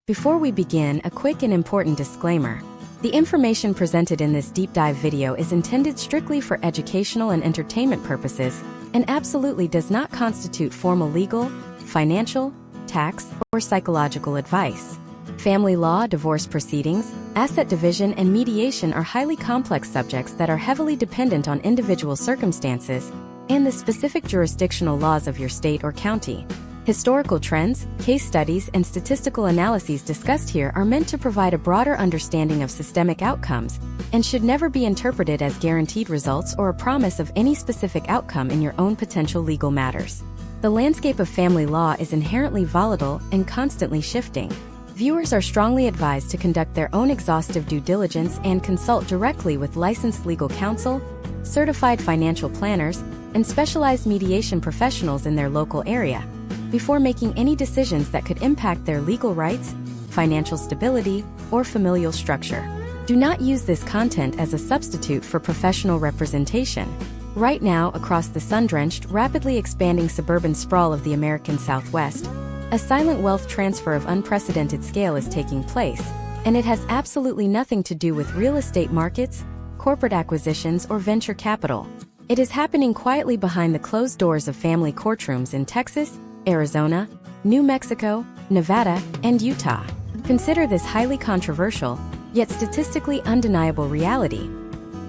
Before we begin, a quick and important disclaimer. The information presented in this deep dive video is intended strictly for educational and entertainment purposes and absolutely does not constitute formal legal, financial, tax, or psychological advice. Family law, divorce proceedings, asset division, and mediation are highly complex subjects that are heavily dependent on individual circumstances and the specific jurisdictional laws of your state or county. Historical trends, case studies, and statistical analyses discussed here are meant to provide a broader understanding of systemic outcomes and should never be interpreted as guaranteed results or a promise of any specific outcome in your own potential legal matters. The landscape of family law is inherently volatile and constantly shifting. Viewers are strongly advised to conduct their own exhaustive due diligence and consult directly with licensed legal counsel, certified financial planners, and specialized mediation professionals in their local area before making any decisions that could impact their legal rights, financial stability, or familial structure. Do not use this content as a substitute for professional representation. Right now, across the sun-drenched, rapidly expanding suburban sprawl of the American Southwest, a silent wealth transfer of unprecedented scale is taking place, and it has absolutely nothing to do with real estate markets, corporate acquisitions, or venture capital. It is happening quietly behind the closed doors of family courtrooms in Texas, Arizona, New Mexico, Nevada, and Utah. Consider this highly controversial, yet statistically undeniable reality.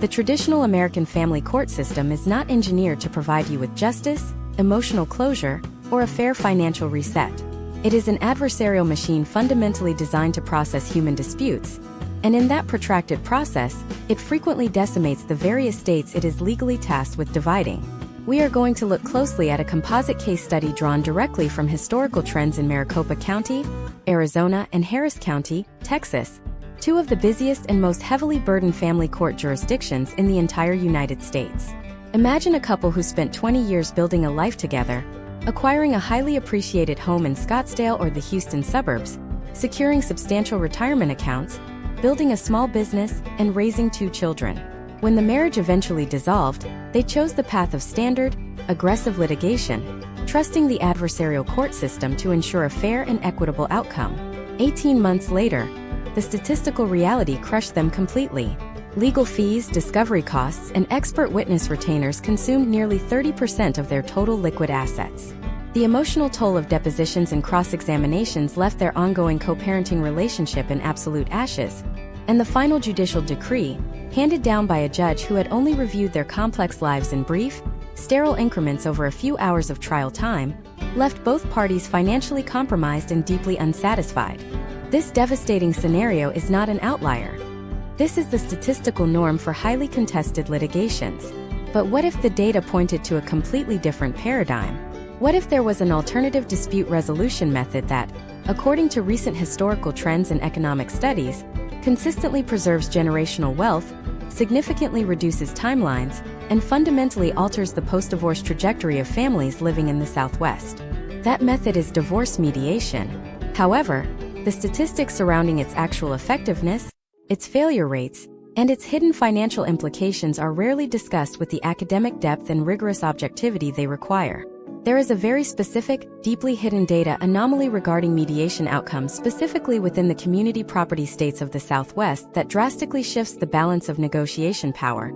The traditional American family court system is not engineered to provide you with justice, emotional closure, or a fair financial reset. It is an adversarial machine fundamentally designed to process human disputes, and in that protracted process, it frequently decimates the very estates it is legally tasked with dividing. We are going to look closely at a composite case study drawn directly from historical trends in Maricopa County, Arizona, and Harris County, Texas, two of the busiest and most heavily burdened family court jurisdictions in the entire United States. Imagine a couple who spent 20 years building a life together, acquiring a highly appreciated home in Scottsdale or the Houston suburbs, securing substantial retirement accounts, building a small business, and raising 2 children. When the marriage eventually dissolved, they chose the path of standard, aggressive litigation, trusting the adversarial court system to ensure a fair and equitable outcome. 18 months later, the statistical reality crushed them completely. Legal fees, discovery costs, and expert witness retainers consumed nearly 30% of their total liquid assets. The emotional toll of depositions and cross-examinations left their ongoing co-parenting relationship in absolute ashes, and the final judicial decree, handed down by a judge who had only reviewed their complex lives in brief, sterile increments over a few hours of trial time, left both parties financially compromised and deeply unsatisfied. This devastating scenario is not an outlier. This is the statistical norm for highly contested litigations. But what if the data pointed to a completely different paradigm? What if there was an alternative dispute resolution method that, according to recent historical trends and economic studies, consistently preserves generational wealth, significantly reduces timelines, and fundamentally alters the post-divorce trajectory of families living in the Southwest? That method is divorce mediation. However, the statistics surrounding its actual effectiveness, its failure rates, and its hidden financial implications are rarely discussed with the academic depth and rigorous objectivity they require. There is a very specific, deeply hidden data anomaly regarding mediation outcomes specifically within the community property states of the Southwest that drastically shifts the balance of negotiation power,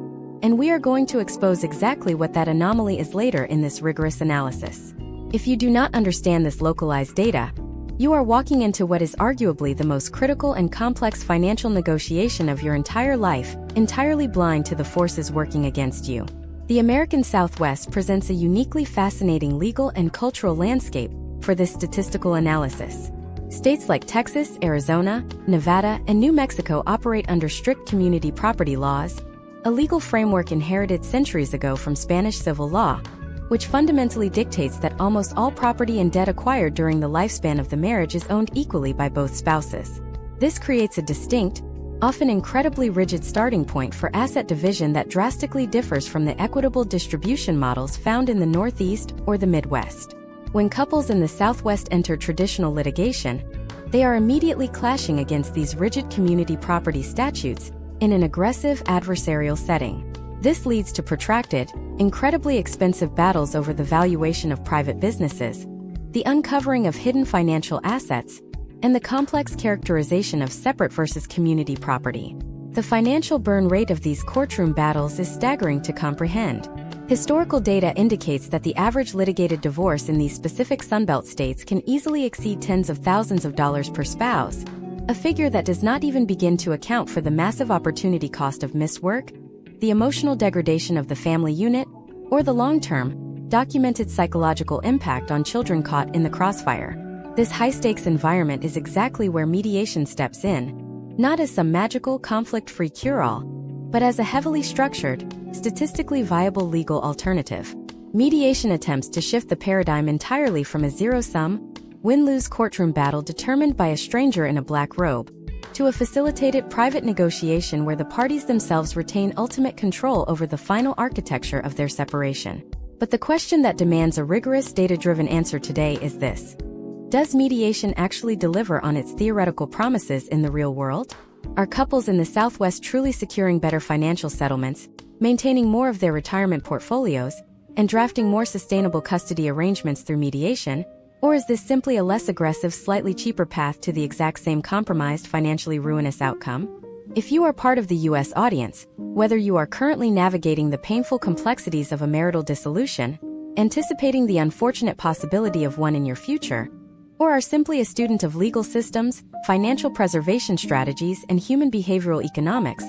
and we are going to expose exactly what that anomaly is later in this rigorous analysis. If you do not understand this localized data, you are walking into what is arguably the most critical and complex financial negotiation of your entire life, entirely blind to the forces working against you. The American Southwest presents a uniquely fascinating legal and cultural landscape for this statistical analysis. States like Texas, Arizona, Nevada, and New Mexico operate under strict community property laws, a legal framework inherited centuries ago from Spanish civil law, which fundamentally dictates that almost all property and debt acquired during the lifespan of the marriage is owned equally by both spouses. This creates a distinct, often incredibly rigid starting point for asset division that drastically differs from the equitable distribution models found in the Northeast or the Midwest. When couples in the Southwest enter traditional litigation, they are immediately clashing against these rigid community property statutes in an aggressive adversarial setting. This leads to protracted, incredibly expensive battles over the valuation of private businesses, the uncovering of hidden financial assets, and the complex characterization of separate versus community property. The financial burn rate of these courtroom battles is staggering to comprehend. Historical data indicates that the average litigated divorce in these specific Sunbelt states can easily exceed tens of thousands of dollars per spouse, a figure that does not even begin to account for the massive opportunity cost of missed work, the emotional degradation of the family unit, or the long-term, documented psychological impact on children caught in the crossfire. This high-stakes environment is exactly where mediation steps in, not as some magical, conflict-free cure-all, but as a heavily structured, statistically viable legal alternative. Mediation attempts to shift the paradigm entirely from a zero-sum, win-lose courtroom battle determined by a stranger in a black robe, to a facilitated private negotiation where the parties themselves retain ultimate control over the final architecture of their separation. But the question that demands a rigorous, data-driven answer today is this: does mediation actually deliver on its theoretical promises in the real world? Are couples in the Southwest truly securing better financial settlements, maintaining more of their retirement portfolios, and drafting more sustainable custody arrangements through mediation? Or is this simply a less aggressive, slightly cheaper path to the exact same compromised, financially ruinous outcome? If you are part of the U.S. audience, whether you are currently navigating the painful complexities of a marital dissolution, anticipating the unfortunate possibility of one in your future, or are simply a student of legal systems, financial preservation strategies, and human behavioral economics,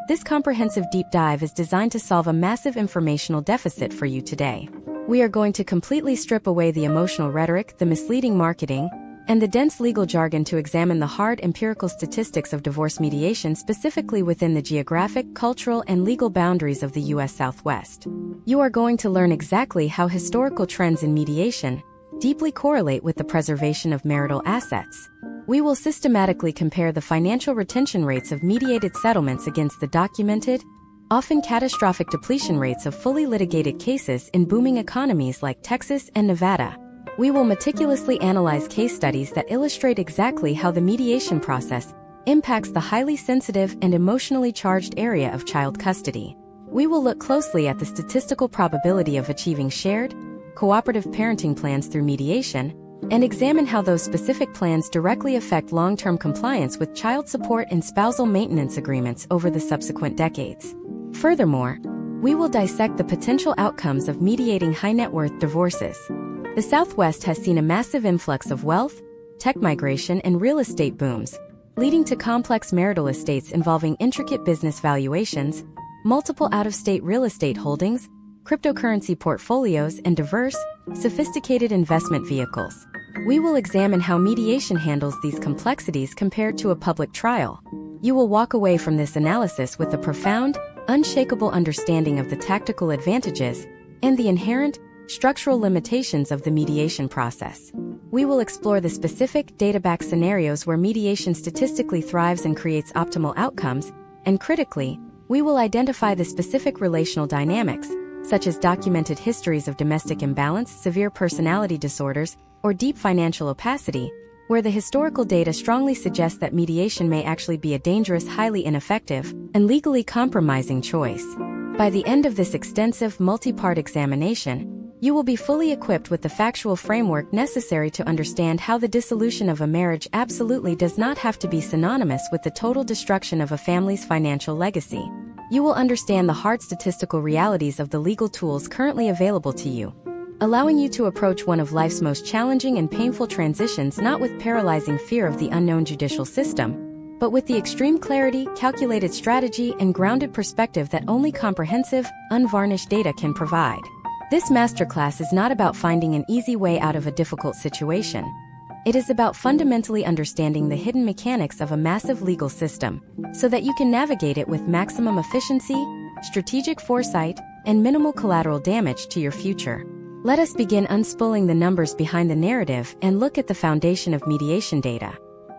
this comprehensive deep dive is designed to solve a massive informational deficit for you today. We are going to completely strip away the emotional rhetoric, the misleading marketing, and the dense legal jargon to examine the hard empirical statistics of divorce mediation specifically within the geographic, cultural, and legal boundaries of the U.S. Southwest. You are going to learn exactly how historical trends in mediation deeply correlate with the preservation of marital assets. We will systematically compare the financial retention rates of mediated settlements against the documented, often catastrophic depletion rates of fully litigated cases in booming economies like Texas and Nevada. We will meticulously analyze case studies that illustrate exactly how the mediation process impacts the highly sensitive and emotionally charged area of child custody. We will look closely at the statistical probability of achieving shared, cooperative parenting plans through mediation, and examine how those specific plans directly affect long-term compliance with child support and spousal maintenance agreements over the subsequent decades. Furthermore, we will dissect the potential outcomes of mediating high-net-worth divorces. The Southwest has seen a massive influx of wealth, tech migration, and real estate booms, leading to complex marital estates involving intricate business valuations, multiple out-of-state real estate holdings, cryptocurrency portfolios, and diverse, sophisticated investment vehicles. We will examine how mediation handles these complexities compared to a public trial. You will walk away from this analysis with a profound, unshakable understanding of the tactical advantages and the inherent, structural limitations of the mediation process. We will explore the specific, data-backed scenarios where mediation statistically thrives and creates optimal outcomes, and critically, we will identify the specific relational dynamics, such as documented histories of domestic imbalance, severe personality disorders, or deep financial opacity, where the historical data strongly suggests that mediation may actually be a dangerous, highly ineffective, and legally compromising choice. By the end of this extensive, multi-part examination, you will be fully equipped with the factual framework necessary to understand how the dissolution of a marriage absolutely does not have to be synonymous with the total destruction of a family's financial legacy. You will understand the hard statistical realities of the legal tools currently available to you, allowing you to approach one of life's most challenging and painful transitions not with paralyzing fear of the unknown judicial system, but with the extreme clarity, calculated strategy, and grounded perspective that only comprehensive, unvarnished data can provide. This masterclass is not about finding an easy way out of a difficult situation. It is about fundamentally understanding the hidden mechanics of a massive legal system, so that you can navigate it with maximum efficiency, strategic foresight, and minimal collateral damage to your future. Let us begin unspooling the numbers behind the narrative and look at the foundation of mediation data.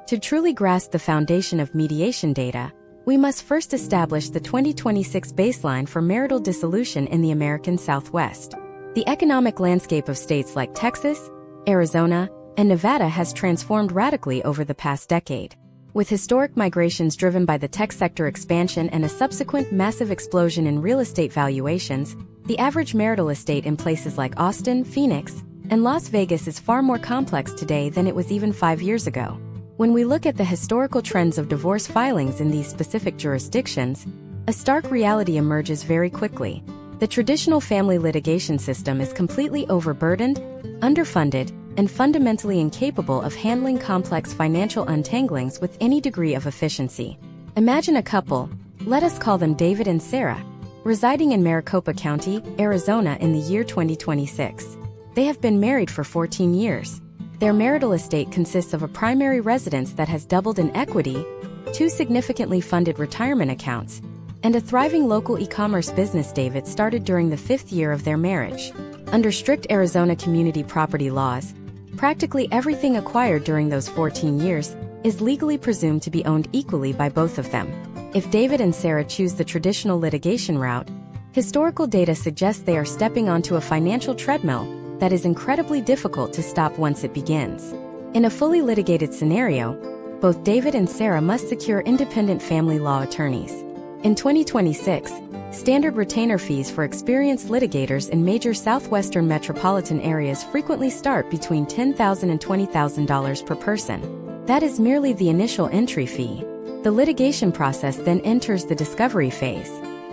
To truly grasp the foundation of mediation data, we must first establish the 2026 baseline for marital dissolution in the American Southwest. The economic landscape of states like Texas, Arizona, and Nevada has transformed radically over the past decade. With historic migrations driven by the tech sector expansion and a subsequent massive explosion in real estate valuations, the average marital estate in places like Austin, Phoenix, and Las Vegas is far more complex today than it was even 5 years ago. When we look at the historical trends of divorce filings in these specific jurisdictions, a stark reality emerges very quickly. The traditional family litigation system is completely overburdened, underfunded, and fundamentally incapable of handling complex financial untanglings with any degree of efficiency. Imagine a couple, let us call them David and Sarah, residing in Maricopa County, Arizona in the year 2026. They have been married for 14 years. Their marital estate consists of a primary residence that has doubled in equity, 2 significantly funded retirement accounts, and a thriving local e-commerce business David started during the 5th year of their marriage. Under strict Arizona community property laws, practically everything acquired during those 14 years is legally presumed to be owned equally by both of them. If David and Sarah choose the traditional litigation route, historical data suggests they are stepping onto a financial treadmill that is incredibly difficult to stop once it begins. In a fully litigated scenario, both David and Sarah must secure independent family law attorneys. In 2026, standard retainer fees for experienced litigators in major southwestern metropolitan areas frequently start between $10,000 and $20,000 per person. That is merely the initial entry fee. The litigation process then enters the discovery phase.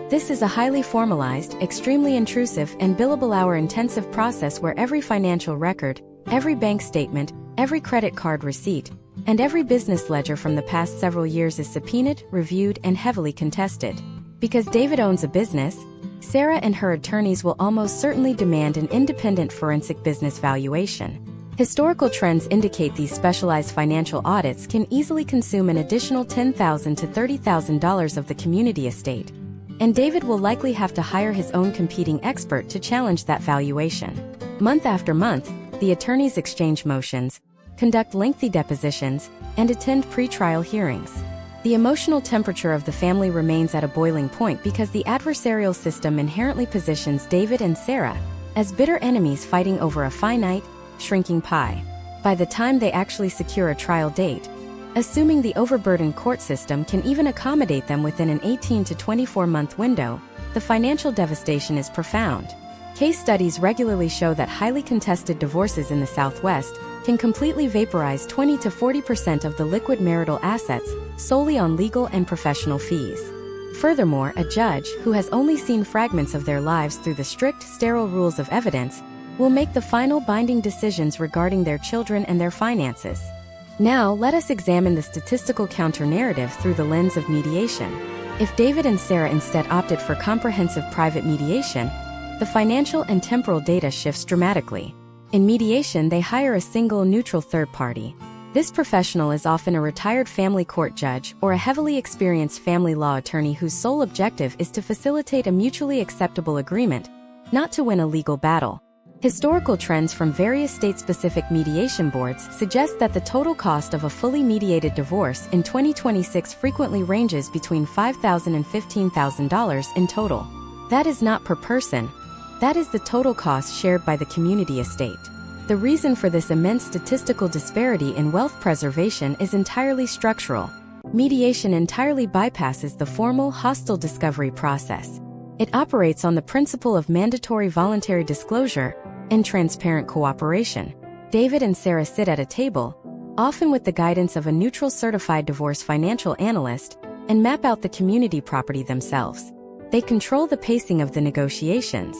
This is a highly formalized, extremely intrusive, and billable hour-intensive process where every financial record, every bank statement, every credit card receipt, and every business ledger from the past several years is subpoenaed, reviewed, and heavily contested. Because David owns a business, Sarah and her attorneys will almost certainly demand an independent forensic business valuation. Historical trends indicate these specialized financial audits can easily consume an additional $10,000 to $30,000 of the community estate, and David will likely have to hire his own competing expert to challenge that valuation. Month after month, the attorneys exchange motions, conduct lengthy depositions, and attend pre-trial hearings. The emotional temperature of the family remains at a boiling point because the adversarial system inherently positions David and Sarah as bitter enemies fighting over a finite, shrinking pie. By the time they actually secure a trial date, assuming the overburdened court system can even accommodate them within an 18 to 24-month window, the financial devastation is profound. Case studies regularly show that highly contested divorces in the Southwest can completely vaporize 20 to 40% of the liquid marital assets solely on legal and professional fees. Furthermore, a judge who has only seen fragments of their lives through the strict, sterile rules of evidence will make the final binding decisions regarding their children and their finances. Now, let us examine the statistical counter-narrative through the lens of mediation. If David and Sarah instead opted for comprehensive private mediation, the financial and temporal data shifts dramatically. In mediation, they hire a single, neutral third party. This professional is often a retired family court judge or a heavily experienced family law attorney whose sole objective is to facilitate a mutually acceptable agreement, not to win a legal battle. Historical trends from various state-specific mediation boards suggest that the total cost of a fully mediated divorce in 2026 frequently ranges between $5,000 and $15,000 in total. That is not per person. That is the total cost shared by the community estate. The reason for this immense statistical disparity in wealth preservation is entirely structural. Mediation entirely bypasses the formal, hostile discovery process. It operates on the principle of mandatory voluntary disclosure and transparent cooperation. David and Sarah sit at a table, often with the guidance of a neutral certified divorce financial analyst, and map out the community property themselves. They control the pacing of the negotiations.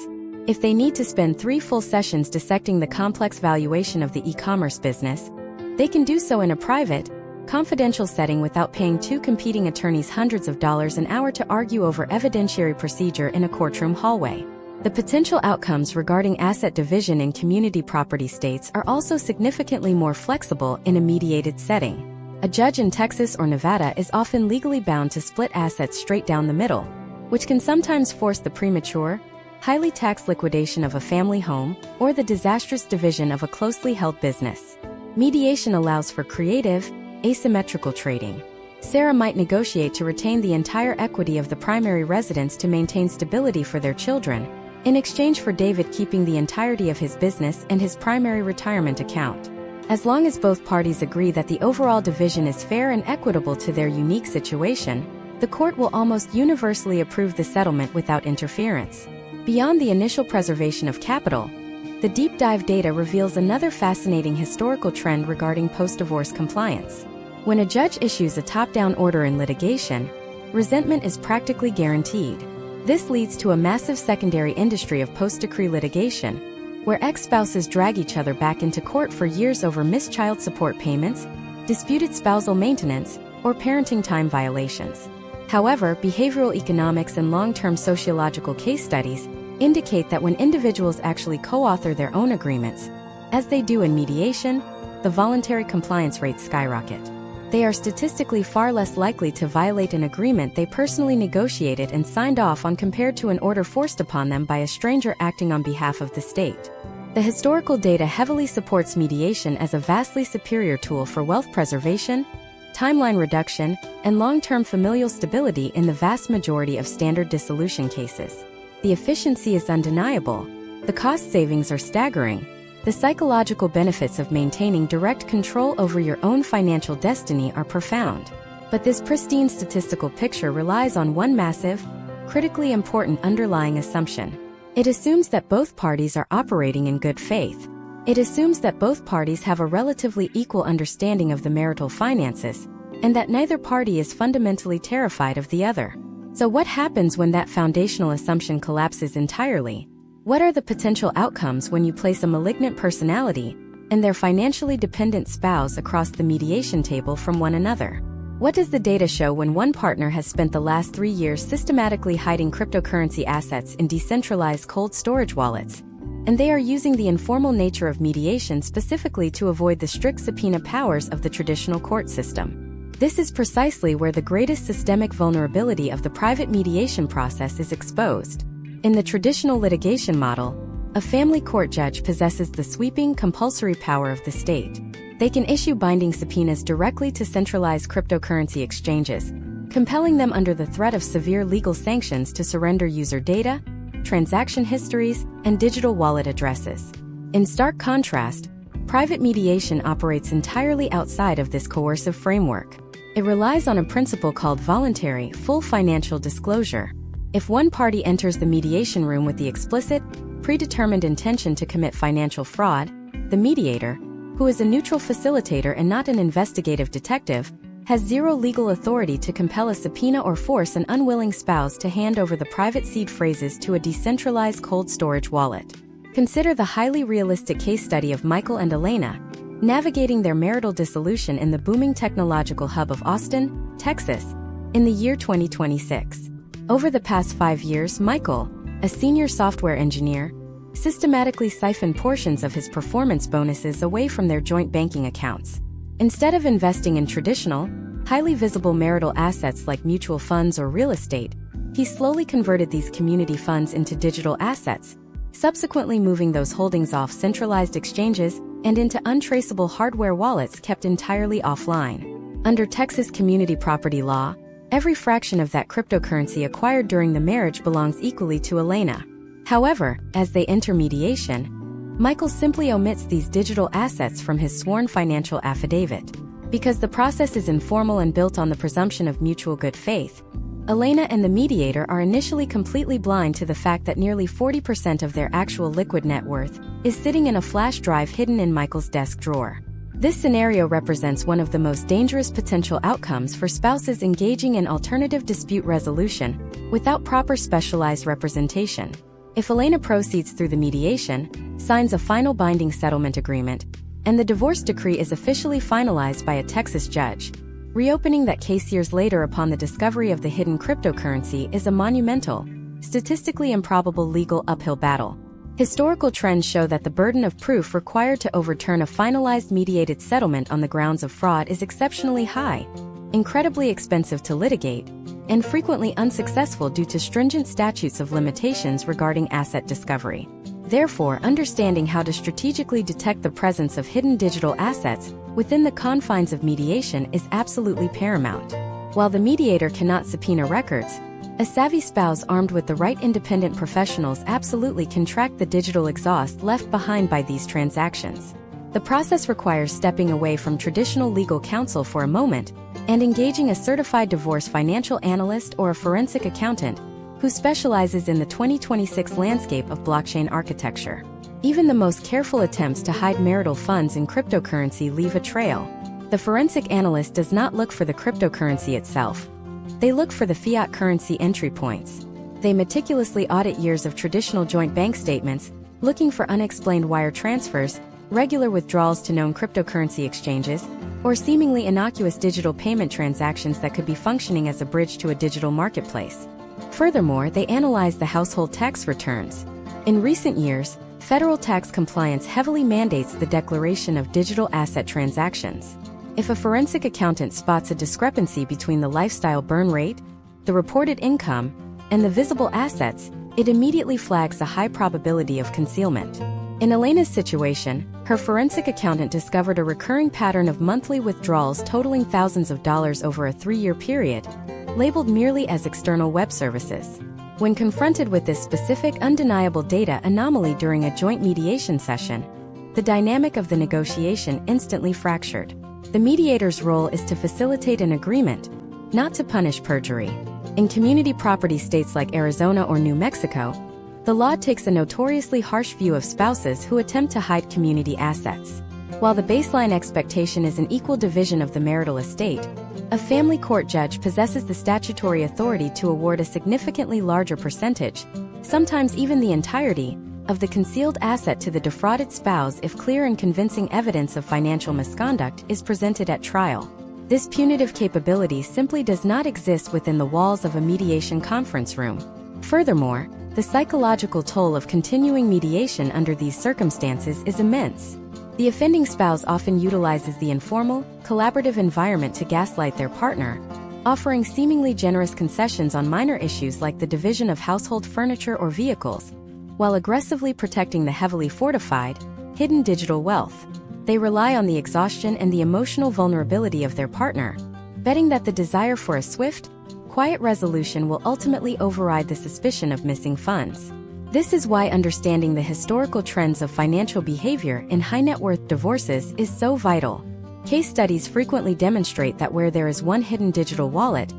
If they need to spend 3 full sessions dissecting the complex valuation of the e-commerce business, they can do so in a private, confidential setting without paying 2 competing attorneys hundreds of dollars an hour to argue over evidentiary procedure in a courtroom hallway. The potential outcomes regarding asset division in community property states are also significantly more flexible in a mediated setting. A judge in Texas or Nevada is often legally bound to split assets straight down the middle, which can sometimes force the premature, highly taxed liquidation of a family home or the disastrous division of a closely held business. Mediation allows for creative, asymmetrical trading. Sarah might negotiate to retain the entire equity of the primary residence to maintain stability for their children, in exchange for David keeping the entirety of his business and his primary retirement account. As long as both parties agree that the overall division is fair and equitable to their unique situation, the court will almost universally approve the settlement without interference. Beyond the initial preservation of capital, the deep dive data reveals another fascinating historical trend regarding post-divorce compliance. When a judge issues a top-down order in litigation, resentment is practically guaranteed. This leads to a massive secondary industry of post-decree litigation, where ex-spouses drag each other back into court for years over missed child support payments, disputed spousal maintenance, or parenting time violations. However, behavioral economics and long-term sociological case studies indicate that when individuals actually co-author their own agreements, as they do in mediation, the voluntary compliance rates skyrocket. They are statistically far less likely to violate an agreement they personally negotiated and signed off on compared to an order forced upon them by a stranger acting on behalf of the state. The historical data heavily supports mediation as a vastly superior tool for wealth preservation, timeline reduction, and long-term familial stability in the vast majority of standard dissolution cases. The efficiency is undeniable. The cost savings are staggering. The psychological benefits of maintaining direct control over your own financial destiny are profound. But this pristine statistical picture relies on one massive, critically important underlying assumption. It assumes that both parties are operating in good faith. It assumes that both parties have a relatively equal understanding of the marital finances, and that neither party is fundamentally terrified of the other. So what happens when that foundational assumption collapses entirely? What are the potential outcomes when you place a malignant personality and their financially dependent spouse across the mediation table from one another? What does the data show when one partner has spent the last 3 years systematically hiding cryptocurrency assets in decentralized cold storage wallets, and they are using the informal nature of mediation specifically to avoid the strict subpoena powers of the traditional court system? This is precisely where the greatest systemic vulnerability of the private mediation process is exposed. In the traditional litigation model, a family court judge possesses the sweeping, compulsory power of the state. They can issue binding subpoenas directly to centralized cryptocurrency exchanges, compelling them under the threat of severe legal sanctions to surrender user data, transaction histories, and digital wallet addresses. In stark contrast, private mediation operates entirely outside of this coercive framework. It relies on a principle called voluntary, full financial disclosure. If one party enters the mediation room with the explicit, predetermined intention to commit financial fraud, the mediator, who is a neutral facilitator and not an investigative detective, has zero legal authority to compel a subpoena or force an unwilling spouse to hand over the private seed phrases to a decentralized cold storage wallet. Consider the highly realistic case study of Michael and Elena, navigating their marital dissolution in the booming technological hub of Austin, Texas, in the year 2026. Over the past 5 years, Michael, a senior software engineer, systematically siphoned portions of his performance bonuses away from their joint banking accounts. Instead of investing in traditional, highly visible marital assets like mutual funds or real estate, he slowly converted these community funds into digital assets, subsequently moving those holdings off centralized exchanges and into untraceable hardware wallets kept entirely offline. Under Texas community property law, every fraction of that cryptocurrency acquired during the marriage belongs equally to Elena. However, as they enter mediation, Michael simply omits these digital assets from his sworn financial affidavit. Because the process is informal and built on the presumption of mutual good faith, Elena and the mediator are initially completely blind to the fact that nearly 40% of their actual liquid net worth is sitting in a flash drive hidden in Michael's desk drawer. This scenario represents one of the most dangerous potential outcomes for spouses engaging in alternative dispute resolution without proper specialized representation. If Elena proceeds through the mediation, signs a final binding settlement agreement, and the divorce decree is officially finalized by a Texas judge, reopening that case years later upon the discovery of the hidden cryptocurrency is a monumental, statistically improbable legal uphill battle. Historical trends show that the burden of proof required to overturn a finalized mediated settlement on the grounds of fraud is exceptionally high, incredibly expensive to litigate, and frequently unsuccessful due to stringent statutes of limitations regarding asset discovery. Therefore, understanding how to strategically detect the presence of hidden digital assets within the confines of mediation is absolutely paramount. While the mediator cannot subpoena records, a savvy spouse armed with the right independent professionals absolutely can track the digital exhaust left behind by these transactions. The process requires stepping away from traditional legal counsel for a moment and engaging a certified divorce financial analyst or a forensic accountant who specializes in the 2026 landscape of blockchain architecture. Even the most careful attempts to hide marital funds in cryptocurrency leave a trail. The forensic analyst does not look for the cryptocurrency itself. They look for the fiat currency entry points. They meticulously audit years of traditional joint bank statements, looking for unexplained wire transfers, regular withdrawals to known cryptocurrency exchanges, or seemingly innocuous digital payment transactions that could be functioning as a bridge to a digital marketplace. Furthermore, they analyze the household tax returns. In recent years, federal tax compliance heavily mandates the declaration of digital asset transactions. If a forensic accountant spots a discrepancy between the lifestyle burn rate, the reported income, and the visible assets, it immediately flags a high probability of concealment. In Elena's situation, her forensic accountant discovered a recurring pattern of monthly withdrawals totaling thousands of dollars over a 3-year period, labeled merely as external web services. When confronted with this specific undeniable data anomaly during a joint mediation session, the dynamic of the negotiation instantly fractured. The mediator's role is to facilitate an agreement, not to punish perjury. In community property states like Arizona or New Mexico, the law takes a notoriously harsh view of spouses who attempt to hide community assets. While the baseline expectation is an equal division of the marital estate, a family court judge possesses the statutory authority to award a significantly larger percentage, sometimes even the entirety, of the concealed asset to the defrauded spouse if clear and convincing evidence of financial misconduct is presented at trial. This punitive capability simply does not exist within the walls of a mediation conference room. Furthermore, the psychological toll of continuing mediation under these circumstances is immense. The offending spouse often utilizes the informal, collaborative environment to gaslight their partner, offering seemingly generous concessions on minor issues like the division of household furniture or vehicles, while aggressively protecting the heavily fortified, hidden digital wealth. They rely on the exhaustion and the emotional vulnerability of their partner, betting that the desire for a swift, quiet resolution will ultimately override the suspicion of missing funds. This is why understanding the historical trends of financial behavior in high-net-worth divorces is so vital. Case studies frequently demonstrate that where there is one hidden digital wallet,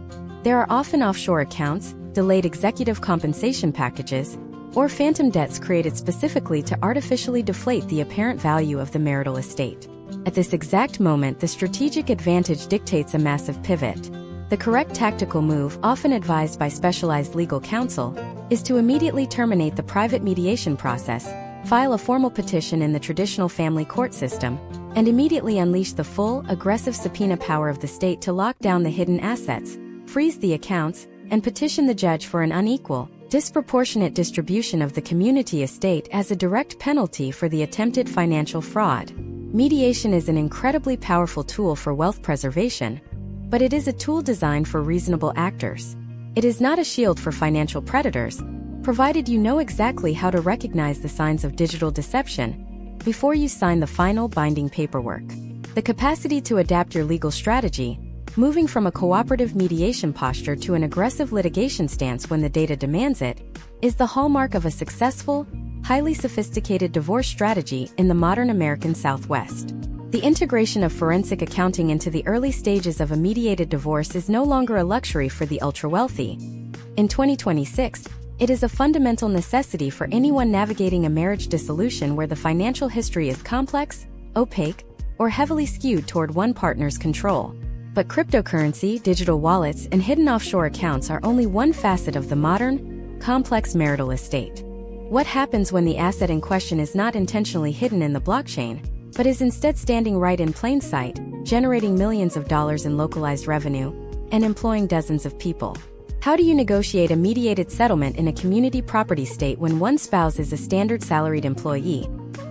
there are often offshore accounts, delayed executive compensation packages, or phantom debts created specifically to artificially deflate the apparent value of the marital estate. At this exact moment, the strategic advantage dictates a massive pivot. The correct tactical move, often advised by specialized legal counsel, is to immediately terminate the private mediation process, file a formal petition in the traditional family court system, and immediately unleash the full, aggressive subpoena power of the state to lock down the hidden assets, freeze the accounts, and petition the judge for an unequal, disproportionate distribution of the community estate as a direct penalty for the attempted financial fraud. Mediation is an incredibly powerful tool for wealth preservation, but it is a tool designed for reasonable actors. It is not a shield for financial predators, provided you know exactly how to recognize the signs of digital deception before you sign the final binding paperwork. The capacity to adapt your legal strategy, moving from a cooperative mediation posture to an aggressive litigation stance when the data demands it, is the hallmark of a successful, highly sophisticated divorce strategy in the modern American Southwest. The integration of forensic accounting into the early stages of a mediated divorce is no longer a luxury for the ultra-wealthy. In 2026, it is a fundamental necessity for anyone navigating a marriage dissolution where the financial history is complex, opaque, or heavily skewed toward one partner's control. But cryptocurrency, digital wallets, and hidden offshore accounts are only one facet of the modern, complex marital estate. What happens when the asset in question is not intentionally hidden in the blockchain, but is instead standing right in plain sight, generating millions of dollars in localized revenue, and employing dozens of people? How do you negotiate a mediated settlement in a community property state when one spouse is a standard salaried employee,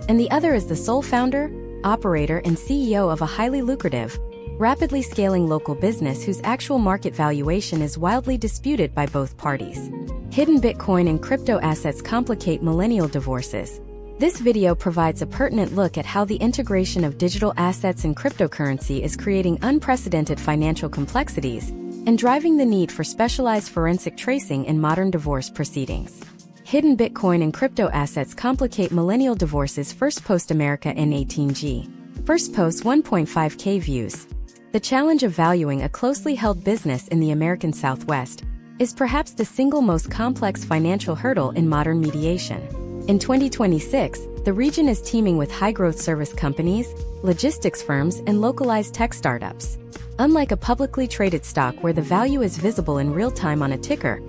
and the other is the sole founder, operator, and CEO of a highly lucrative, rapidly scaling local business whose actual market valuation is wildly disputed by both parties? Hidden Bitcoin and crypto assets complicate millennial divorces. This video provides a pertinent look at how the integration of digital assets and cryptocurrency is creating unprecedented financial complexities and driving the need for specialized forensic tracing in modern divorce proceedings. Hidden Bitcoin and crypto assets complicate millennial divorces. First post America N18G. First post 1.5K views. The challenge of valuing a closely held business in the American Southwest is perhaps the single most complex financial hurdle in modern mediation. In 2026, the region is teeming with high-growth service companies, logistics firms, and localized tech startups. Unlike a publicly traded stock where the value is visible in real time on a ticker,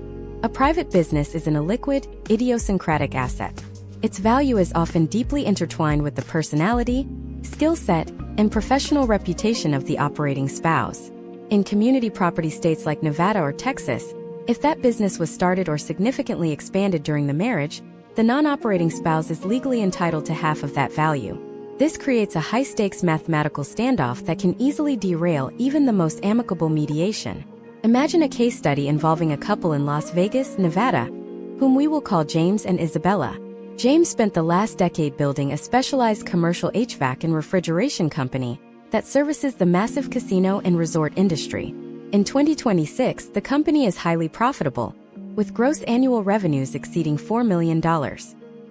a private business is an illiquid, idiosyncratic asset. Its value is often deeply intertwined with the personality, skill set, and professional reputation of the operating spouse. In community property states like Nevada or Texas, if that business was started or significantly expanded during the marriage, the non-operating spouse is legally entitled to half of that value. This creates a high-stakes mathematical standoff that can easily derail even the most amicable mediation. Imagine a case study involving a couple in Las Vegas, Nevada, whom we will call James and Isabella. James spent the last decade building a specialized commercial HVAC and refrigeration company that services the massive casino and resort industry. In 2026, the company is highly profitable, with gross annual revenues exceeding $4 million.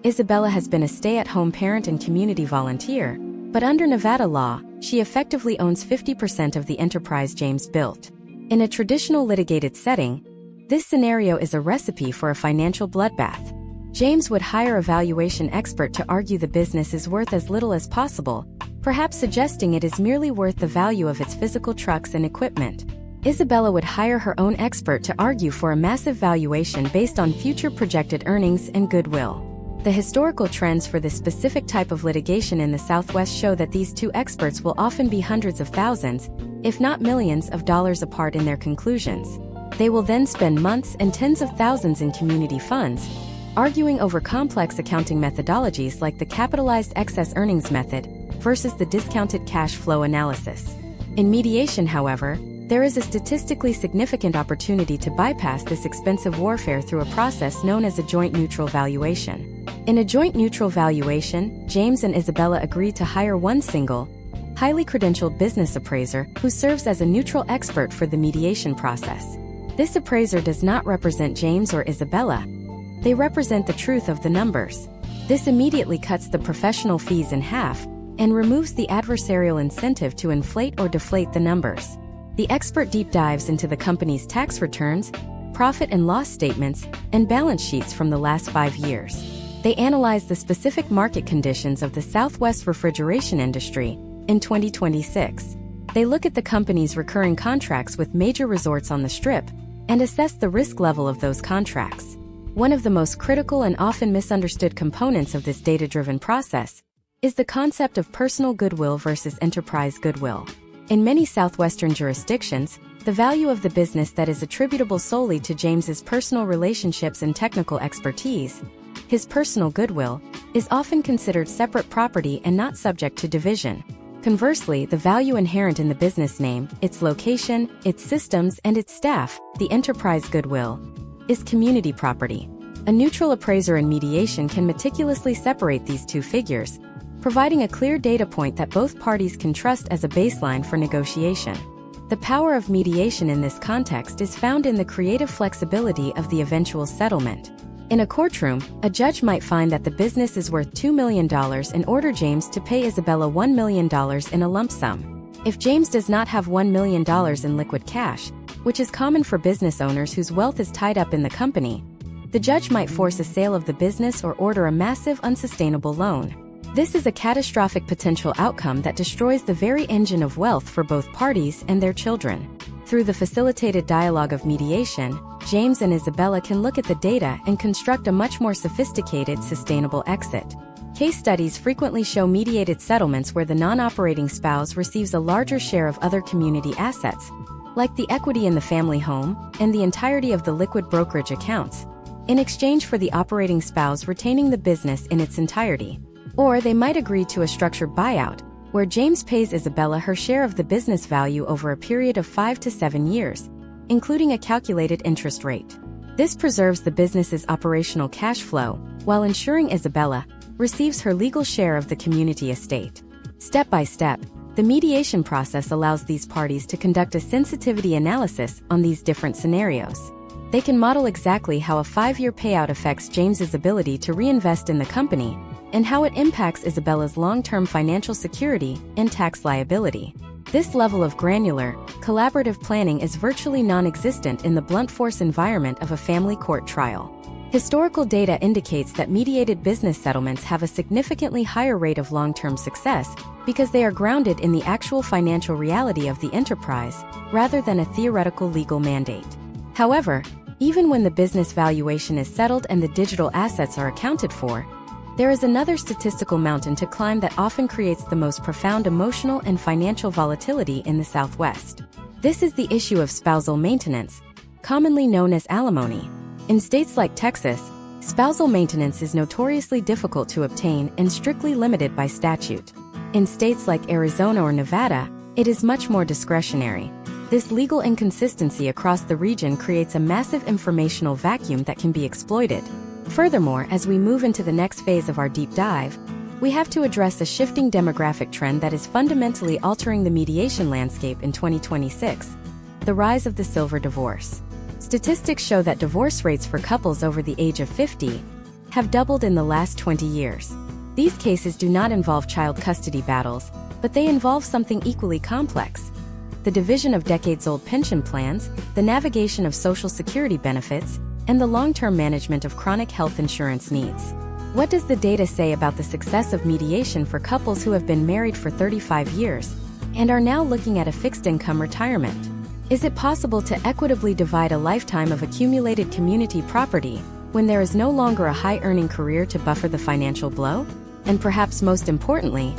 Isabella has been a stay-at-home parent and community volunteer, but under Nevada law, she effectively owns 50% of the enterprise James built. In a traditional litigated setting, this scenario is a recipe for a financial bloodbath. James would hire a valuation expert to argue the business is worth as little as possible, perhaps suggesting it is merely worth the value of its physical trucks and equipment. Isabella would hire her own expert to argue for a massive valuation based on future projected earnings and goodwill. The historical trends for this specific type of litigation in the Southwest show that these two experts will often be hundreds of thousands, if not millions of dollars apart in their conclusions. They will then spend months and tens of thousands in community funds, arguing over complex accounting methodologies like the capitalized excess earnings method versus the discounted cash flow analysis. In mediation, however, there is a statistically significant opportunity to bypass this expensive warfare through a process known as a joint neutral valuation. In a joint neutral valuation, James and Isabella agree to hire one single, highly credentialed business appraiser who serves as a neutral expert for the mediation process. This appraiser does not represent James or Isabella. They represent the truth of the numbers. This immediately cuts the professional fees in half and removes the adversarial incentive to inflate or deflate the numbers. The expert deep dives into the company's tax returns, profit and loss statements, and balance sheets from the last 5 years. They analyze the specific market conditions of the Southwest refrigeration industry in 2026. They look at the company's recurring contracts with major resorts on the Strip and assess the risk level of those contracts. One of the most critical and often misunderstood components of this data-driven process is the concept of personal goodwill versus enterprise goodwill. In many Southwestern jurisdictions, the value of the business that is attributable solely to James's personal relationships and technical expertise, his personal goodwill, is often considered separate property and not subject to division. Conversely, the value inherent in the business name, its location, its systems, and its staff, the enterprise goodwill, is community property. A neutral appraiser in mediation can meticulously separate these two figures, providing a clear data point that both parties can trust as a baseline for negotiation. The power of mediation in this context is found in the creative flexibility of the eventual settlement. In a courtroom, a judge might find that the business is worth $2 million and order James to pay Isabella $1 million in a lump sum. If James does not have $1 million in liquid cash, which is common for business owners whose wealth is tied up in the company, the judge might force a sale of the business or order a massive unsustainable loan. This is a catastrophic potential outcome that destroys the very engine of wealth for both parties and their children. Through the facilitated dialogue of mediation, James and Isabella can look at the data and construct a much more sophisticated, sustainable exit. Case studies frequently show mediated settlements where the non-operating spouse receives a larger share of other community assets, like the equity in the family home and the entirety of the liquid brokerage accounts, in exchange for the operating spouse retaining the business in its entirety. Or they might agree to a structured buyout, where James pays Isabella her share of the business value over a period of 5 to 7 years, including a calculated interest rate. This preserves the business's operational cash flow, while ensuring Isabella receives her legal share of the community estate. Step by step, the mediation process allows these parties to conduct a sensitivity analysis on these different scenarios. They can model exactly how a 5-year payout affects James's ability to reinvest in the company, and how it impacts Isabella's long-term financial security and tax liability. This level of granular, collaborative planning is virtually non-existent in the blunt force environment of a family court trial. Historical data indicates that mediated business settlements have a significantly higher rate of long-term success because they are grounded in the actual financial reality of the enterprise, rather than a theoretical legal mandate. However, even when the business valuation is settled and the digital assets are accounted for, there is another statistical mountain to climb that often creates the most profound emotional and financial volatility in the Southwest. This is the issue of spousal maintenance, commonly known as alimony. In states like Texas, spousal maintenance is notoriously difficult to obtain and strictly limited by statute. In states like Arizona or Nevada, it is much more discretionary. This legal inconsistency across the region creates a massive informational vacuum that can be exploited. Furthermore, as we move into the next phase of our deep dive, we have to address a shifting demographic trend that is fundamentally altering the mediation landscape in 2026: the rise of the silver divorce. Statistics show that divorce rates for couples over the age of 50 have doubled in the last 20 years. These cases do not involve child custody battles, but they involve something equally complex: the division of decades-old pension plans, the navigation of Social Security benefits, and the long-term management of chronic health insurance needs. What does the data say about the success of mediation for couples who have been married for 35 years and are now looking at a fixed-income retirement? Is it possible to equitably divide a lifetime of accumulated community property when there is no longer a high-earning career to buffer the financial blow? And perhaps most importantly,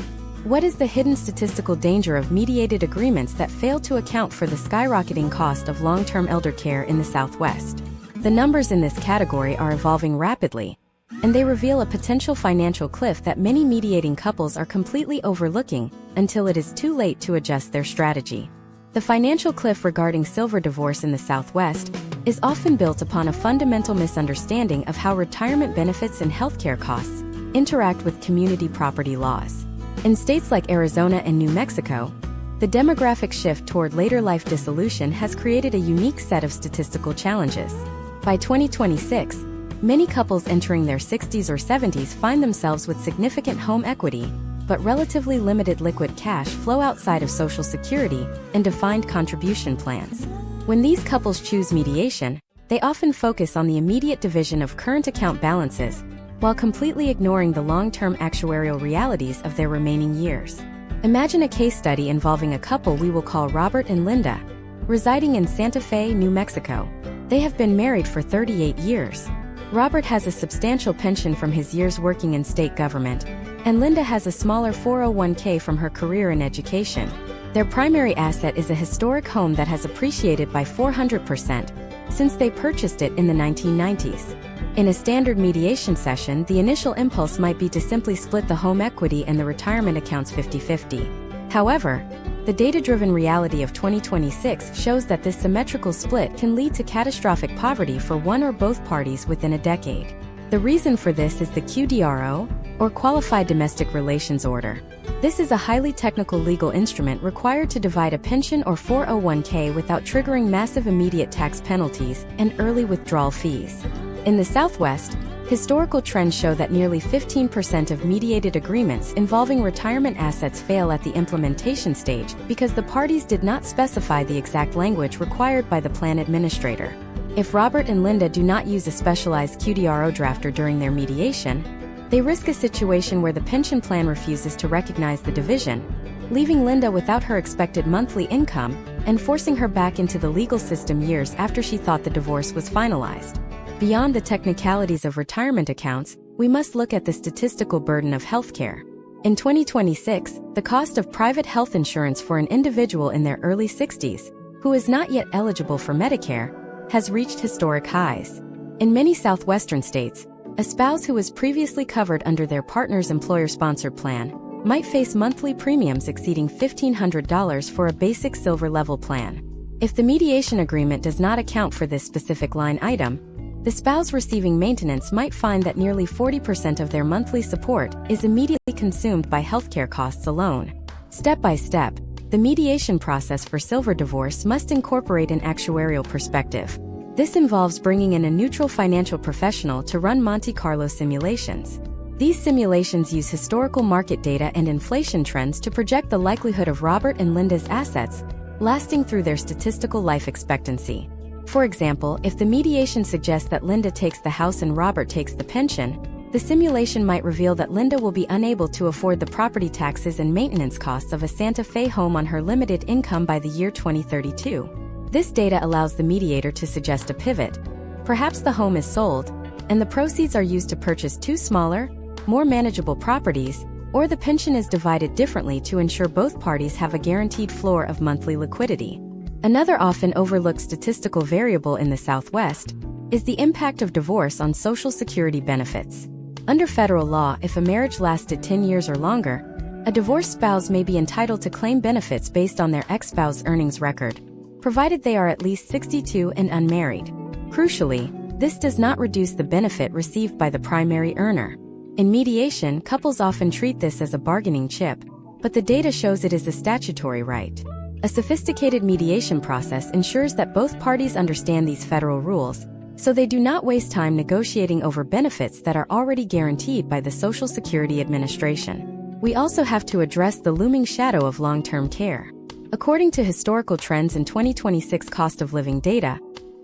what is the hidden statistical danger of mediated agreements that fail to account for the skyrocketing cost of long-term elder care in the Southwest? The numbers in this category are evolving rapidly, and they reveal a potential financial cliff that many mediating couples are completely overlooking until it is too late to adjust their strategy. The financial cliff regarding silver divorce in the Southwest is often built upon a fundamental misunderstanding of how retirement benefits and healthcare costs interact with community property laws. In states like Arizona and New Mexico, the demographic shift toward later life dissolution has created a unique set of statistical challenges. By 2026, many couples entering their 60s or 70s find themselves with significant home equity, but relatively limited liquid cash flow outside of Social Security and defined contribution plans. When these couples choose mediation, they often focus on the immediate division of current account balances, while completely ignoring the long-term actuarial realities of their remaining years. Imagine a case study involving a couple we will call Robert and Linda, residing in Santa Fe, New Mexico. They have been married for 38 years. Robert has a substantial pension from his years working in state government, and Linda has a smaller 401k from her career in education. Their primary asset is a historic home that has appreciated by 400% since they purchased it in the 1990s. In a standard mediation session, the initial impulse might be to simply split the home equity and the retirement accounts 50-50. However, the data-driven reality of 2026 shows that this symmetrical split can lead to catastrophic poverty for one or both parties within a decade. The reason for this is the QDRO, or Qualified Domestic Relations Order. This is a highly technical legal instrument required to divide a pension or 401k without triggering massive immediate tax penalties and early withdrawal fees. In the Southwest, historical trends show that nearly 15% of mediated agreements involving retirement assets fail at the implementation stage because the parties did not specify the exact language required by the plan administrator. If Robert and Linda do not use a specialized QDRO drafter during their mediation, they risk a situation where the pension plan refuses to recognize the division, leaving Linda without her expected monthly income and forcing her back into the legal system years after she thought the divorce was finalized. Beyond the technicalities of retirement accounts, we must look at the statistical burden of healthcare. In 2026, the cost of private health insurance for an individual in their early 60s, who is not yet eligible for Medicare, has reached historic highs. In many Southwestern states, a spouse who was previously covered under their partner's employer-sponsored plan might face monthly premiums exceeding $1,500 for a basic silver-level plan. If the mediation agreement does not account for this specific line item, the spouse receiving maintenance might find that nearly 40% of their monthly support is immediately consumed by healthcare costs alone. Step by step, the mediation process for silver divorce must incorporate an actuarial perspective. This involves bringing in a neutral financial professional to run Monte Carlo simulations. These simulations use historical market data and inflation trends to project the likelihood of Robert and Linda's assets lasting through their statistical life expectancy. For example, if the mediation suggests that Linda takes the house and Robert takes the pension, the simulation might reveal that Linda will be unable to afford the property taxes and maintenance costs of a Santa Fe home on her limited income by the year 2032. This data allows the mediator to suggest a pivot. Perhaps the home is sold, and the proceeds are used to purchase two smaller, more manageable properties, or the pension is divided differently to ensure both parties have a guaranteed floor of monthly liquidity. Another often overlooked statistical variable in the Southwest is the impact of divorce on Social Security benefits. Under federal law, if a marriage lasted 10 years or longer, a divorced spouse may be entitled to claim benefits based on their ex-spouse's earnings record, provided they are at least 62 and unmarried. Crucially, this does not reduce the benefit received by the primary earner. In mediation, couples often treat this as a bargaining chip, but the data shows it is a statutory right. A sophisticated mediation process ensures that both parties understand these federal rules, so they do not waste time negotiating over benefits that are already guaranteed by the Social Security Administration. We also have to address the looming shadow of long-term care. According to historical trends in 2026 cost of living data,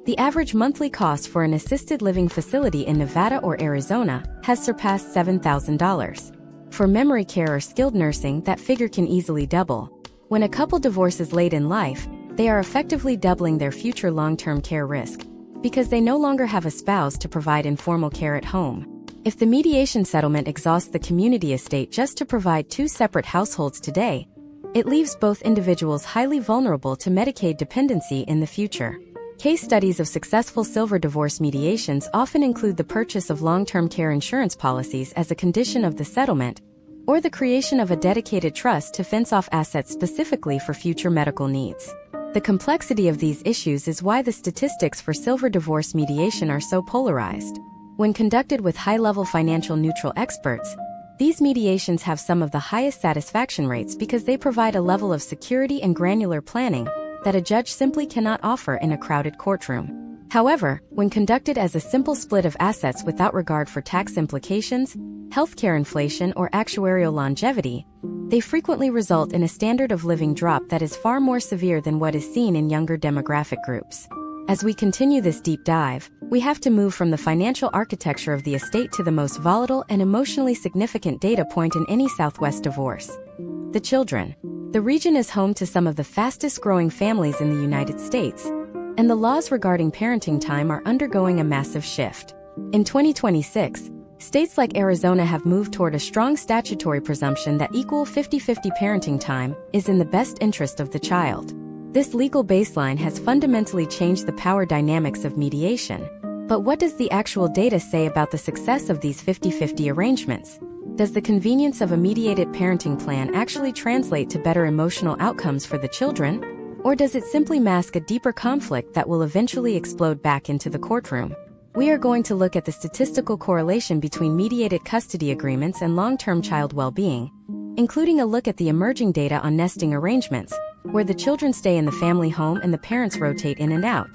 the average monthly cost for an assisted living facility in Nevada or Arizona has surpassed $7,000. For memory care or skilled nursing, that figure can easily double. When a couple divorces late in life, they are effectively doubling their future long-term care risk, because they no longer have a spouse to provide informal care at home. If the mediation settlement exhausts the community estate just to provide two separate households today, it leaves both individuals highly vulnerable to Medicaid dependency in the future. Case studies of successful silver divorce mediations often include the purchase of long-term care insurance policies as a condition of the settlement, or the creation of a dedicated trust to fence off assets specifically for future medical needs. The complexity of these issues is why the statistics for silver divorce mediation are so polarized. When conducted with high-level financial neutral experts, these mediations have some of the highest satisfaction rates because they provide a level of security and granular planning that a judge simply cannot offer in a crowded courtroom. However, when conducted as a simple split of assets without regard for tax implications, healthcare inflation, or actuarial longevity, they frequently result in a standard of living drop that is far more severe than what is seen in younger demographic groups. As we continue this deep dive, we have to move from the financial architecture of the estate to the most volatile and emotionally significant data point in any Southwest divorce: the children. The region is home to some of the fastest-growing families in the United States, and the laws regarding parenting time are undergoing a massive shift. In 2026, states like Arizona have moved toward a strong statutory presumption that equal 50-50 parenting time is in the best interest of the child. This legal baseline has fundamentally changed the power dynamics of mediation. But what does the actual data say about the success of these 50-50 arrangements? Does the convenience of a mediated parenting plan actually translate to better emotional outcomes for the children? Or does it simply mask a deeper conflict that will eventually explode back into the courtroom? We are going to look at the statistical correlation between mediated custody agreements and long-term child well-being, including a look at the emerging data on nesting arrangements, where the children stay in the family home and the parents rotate in and out.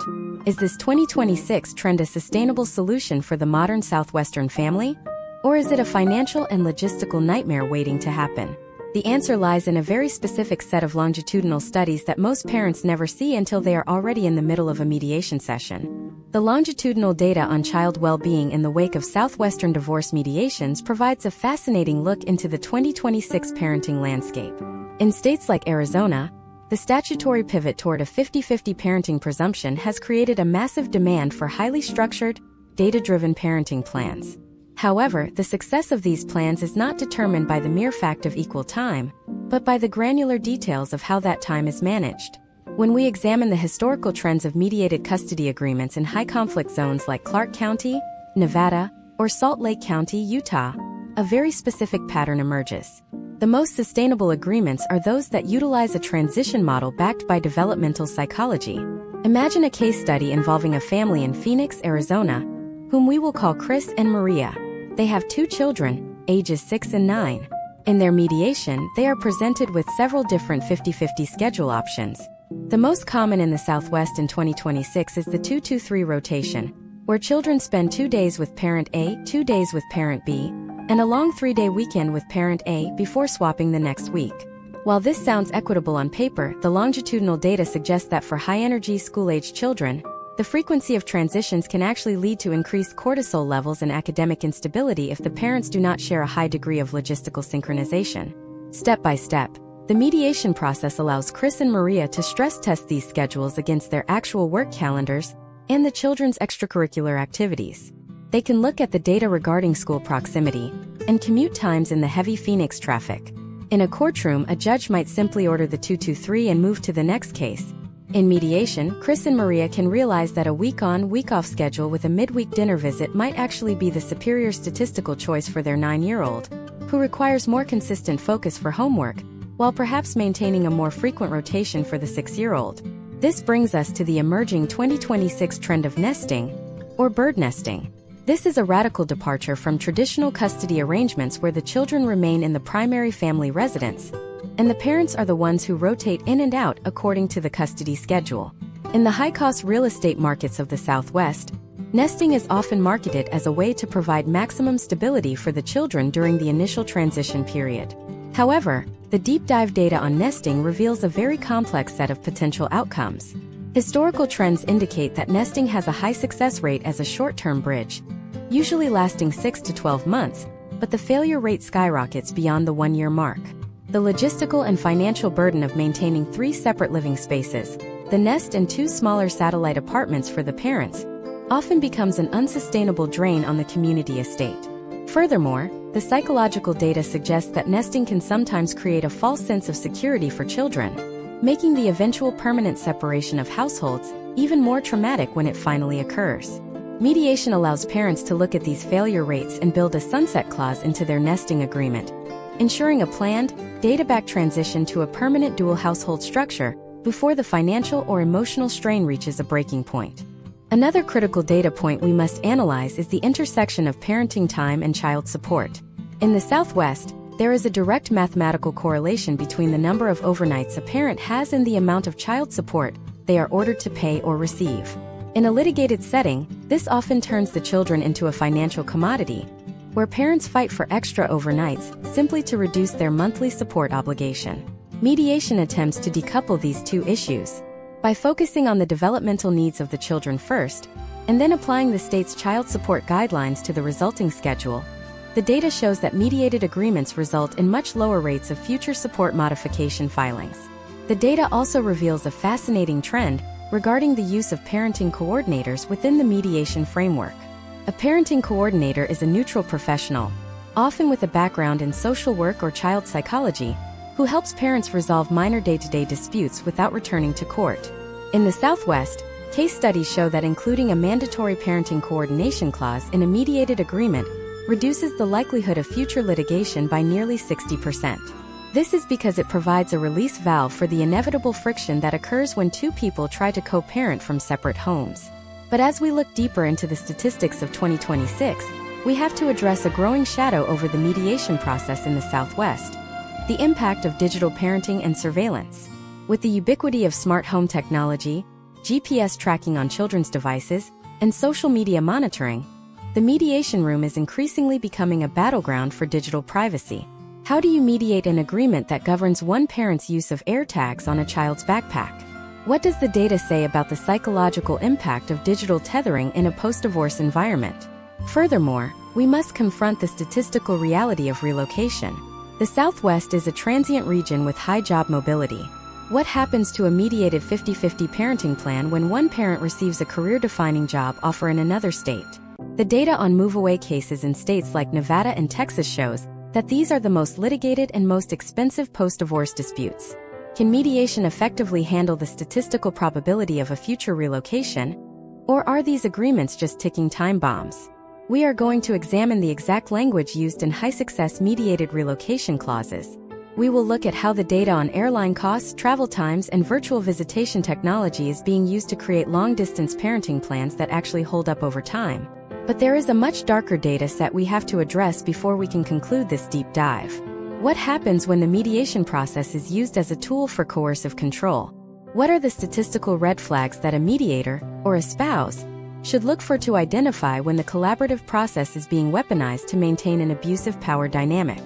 Is this 2026 trend a sustainable solution for the modern Southwestern family? Or is it a financial and logistical nightmare waiting to happen? The answer lies in a very specific set of longitudinal studies that most parents never see until they are already in the middle of a mediation session. The longitudinal data on child well-being in the wake of Southwestern divorce mediations provides a fascinating look into the 2026 parenting landscape. In states like Arizona, the statutory pivot toward a 50-50 parenting presumption has created a massive demand for highly structured, data-driven parenting plans. However, the success of these plans is not determined by the mere fact of equal time, but by the granular details of how that time is managed. When we examine the historical trends of mediated custody agreements in high-conflict zones like Clark County, Nevada, or Salt Lake County, Utah, a very specific pattern emerges. The most sustainable agreements are those that utilize a transition model backed by developmental psychology. Imagine a case study involving a family in Phoenix, Arizona, whom we will call Chris and Maria. They have two children, ages 6 and 9. In their mediation, they are presented with several different 50-50 schedule options. The most common in the Southwest in 2026 is the 2-2-3 rotation, where children spend 2 days with parent A, 2 days with parent B, and a long 3-day weekend with parent A before swapping the next week. While this sounds equitable on paper, the longitudinal data suggests that for high-energy school-age children, The frequency of transitions can actually lead to increased cortisol levels and academic instability if the parents do not share a high degree of logistical synchronization. Step by step, the mediation process allows Chris and Maria to stress test these schedules against their actual work calendars and the children's extracurricular activities. They can look at the data regarding school proximity and commute times in the heavy Phoenix traffic. In a courtroom, a judge might simply order the 223 and move to the next case. In mediation, Chris and Maria can realize that a week-on, week-off schedule with a midweek dinner visit might actually be the superior statistical choice for their 9-year-old, who requires more consistent focus for homework, while perhaps maintaining a more frequent rotation for the 6-year-old. This brings us to the emerging 2026 trend of nesting, or bird nesting. This is a radical departure from traditional custody arrangements where the children remain in the primary family residence, and the parents are the ones who rotate in and out according to the custody schedule. In the high-cost real estate markets of the Southwest, nesting is often marketed as a way to provide maximum stability for the children during the initial transition period. However, the deep dive data on nesting reveals a very complex set of potential outcomes. Historical trends indicate that nesting has a high success rate as a short-term bridge, usually lasting 6 to 12 months, but the failure rate skyrockets beyond the 1-year mark. The logistical and financial burden of maintaining 3 separate living spaces, the nest and 2 smaller satellite apartments for the parents, often becomes an unsustainable drain on the community estate. Furthermore, the psychological data suggests that nesting can sometimes create a false sense of security for children, making the eventual permanent separation of households even more traumatic when it finally occurs. Mediation allows parents to look at these failure rates and build a sunset clause into their nesting agreement, ensuring a planned, data-backed transition to a permanent dual household structure before the financial or emotional strain reaches a breaking point. Another critical data point we must analyze is the intersection of parenting time and child support. In the Southwest, there is a direct mathematical correlation between the number of overnights a parent has and the amount of child support they are ordered to pay or receive. In a litigated setting, this often turns the children into a financial commodity, where parents fight for extra overnights simply to reduce their monthly support obligation. Mediation attempts to decouple these two issues by focusing on the developmental needs of the children first, and then applying the state's child support guidelines to the resulting schedule. The data shows that mediated agreements result in much lower rates of future support modification filings. The data also reveals a fascinating trend regarding the use of parenting coordinators within the mediation framework. A parenting coordinator is a neutral professional, often with a background in social work or child psychology, who helps parents resolve minor day-to-day disputes without returning to court. In the Southwest, case studies show that including a mandatory parenting coordination clause in a mediated agreement reduces the likelihood of future litigation by nearly 60%. This is because it provides a release valve for the inevitable friction that occurs when 2 people try to co-parent from separate homes. But as we look deeper into the statistics of 2026, we have to address a growing shadow over the mediation process in the Southwest: the impact of digital parenting and surveillance. With the ubiquity of smart home technology, GPS tracking on children's devices, and social media monitoring, the mediation room is increasingly becoming a battleground for digital privacy. How do you mediate an agreement that governs one parent's use of AirTags on a child's backpack? What does the data say about the psychological impact of digital tethering in a post-divorce environment? Furthermore, we must confront the statistical reality of relocation. The Southwest is a transient region with high job mobility. What happens to a mediated 50-50 parenting plan when one parent receives a career-defining job offer in another state? The data on move-away cases in states like Nevada and Texas shows that these are the most litigated and most expensive post-divorce disputes. Can mediation effectively handle the statistical probability of a future relocation? Or are these agreements just ticking time bombs? We are going to examine the exact language used in high-success mediated relocation clauses. We will look at how the data on airline costs, travel times, and virtual visitation technology is being used to create long-distance parenting plans that actually hold up over time. But there is a much darker data set we have to address before we can conclude this deep dive. What happens when the mediation process is used as a tool for coercive control? What are the statistical red flags that a mediator, or a spouse, should look for to identify when the collaborative process is being weaponized to maintain an abusive power dynamic?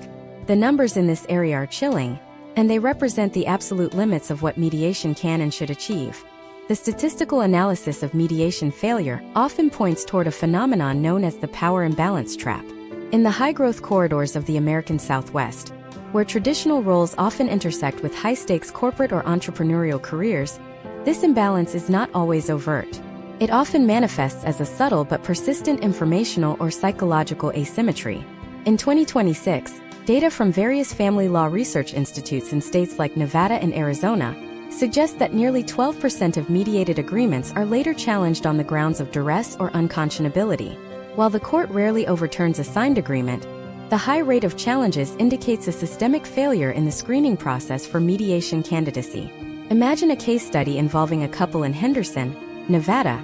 The numbers in this area are chilling, and they represent the absolute limits of what mediation can and should achieve. The statistical analysis of mediation failure often points toward a phenomenon known as the power imbalance trap. In the high-growth corridors of the American Southwest, where traditional roles often intersect with high-stakes corporate or entrepreneurial careers, this imbalance is not always overt. It often manifests as a subtle but persistent informational or psychological asymmetry. In 2026, data from various family law research institutes in states like Nevada and Arizona suggest that nearly 12% of mediated agreements are later challenged on the grounds of duress or unconscionability. While the court rarely overturns a signed agreement, the high rate of challenges indicates a systemic failure in the screening process for mediation candidacy. Imagine a case study involving a couple in Henderson, Nevada,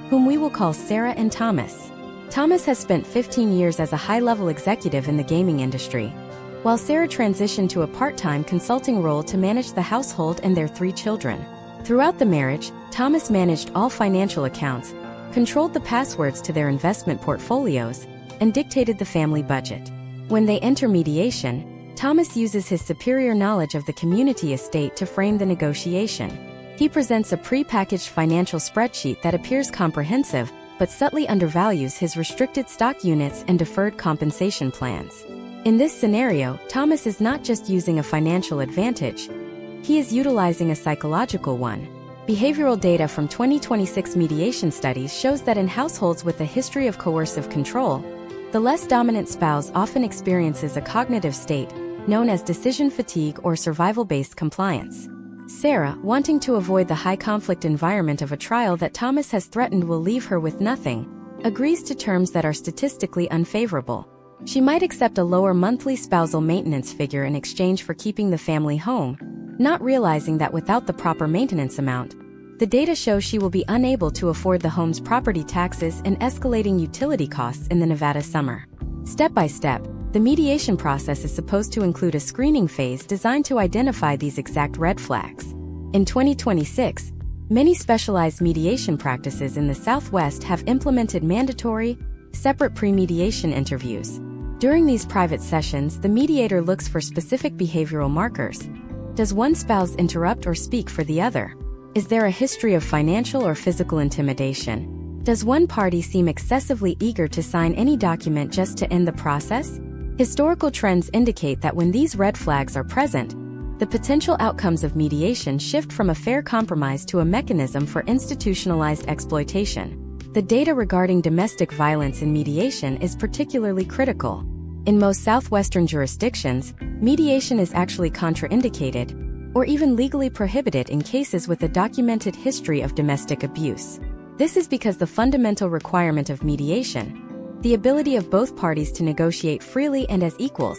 whom we will call Sarah and Thomas. Thomas has spent 15 years as a high-level executive in the gaming industry, while Sarah transitioned to a part-time consulting role to manage the household and their 3 children. Throughout the marriage, Thomas managed all financial accounts, controlled the passwords to their investment portfolios, and dictated the family budget. When they enter mediation, Thomas uses his superior knowledge of the community estate to frame the negotiation. He presents a pre-packaged financial spreadsheet that appears comprehensive, but subtly undervalues his restricted stock units and deferred compensation plans. In this scenario, Thomas is not just using a financial advantage, he is utilizing a psychological one. Behavioral data from 2026 mediation studies shows that in households with a history of coercive control, the less dominant spouse often experiences a cognitive state known as decision fatigue or survival-based compliance. Sarah, wanting to avoid the high-conflict environment of a trial that Thomas has threatened will leave her with nothing, agrees to terms that are statistically unfavorable. She might accept a lower monthly spousal maintenance figure in exchange for keeping the family home, not realizing that without the proper maintenance amount, the data shows she will be unable to afford the home's property taxes and escalating utility costs in the Nevada summer. Step by step, the mediation process is supposed to include a screening phase designed to identify these exact red flags. In 2026, many specialized mediation practices in the Southwest have implemented mandatory, separate pre-mediation interviews. During these private sessions, the mediator looks for specific behavioral markers. Does one spouse interrupt or speak for the other? Is there a history of financial or physical intimidation? Does one party seem excessively eager to sign any document just to end the process? Historical trends indicate that when these red flags are present, the potential outcomes of mediation shift from a fair compromise to a mechanism for institutionalized exploitation. The data regarding domestic violence in mediation is particularly critical. In most Southwestern jurisdictions, mediation is actually contraindicated, or even legally prohibited in cases with a documented history of domestic abuse. This is because the fundamental requirement of mediation, the ability of both parties to negotiate freely and as equals,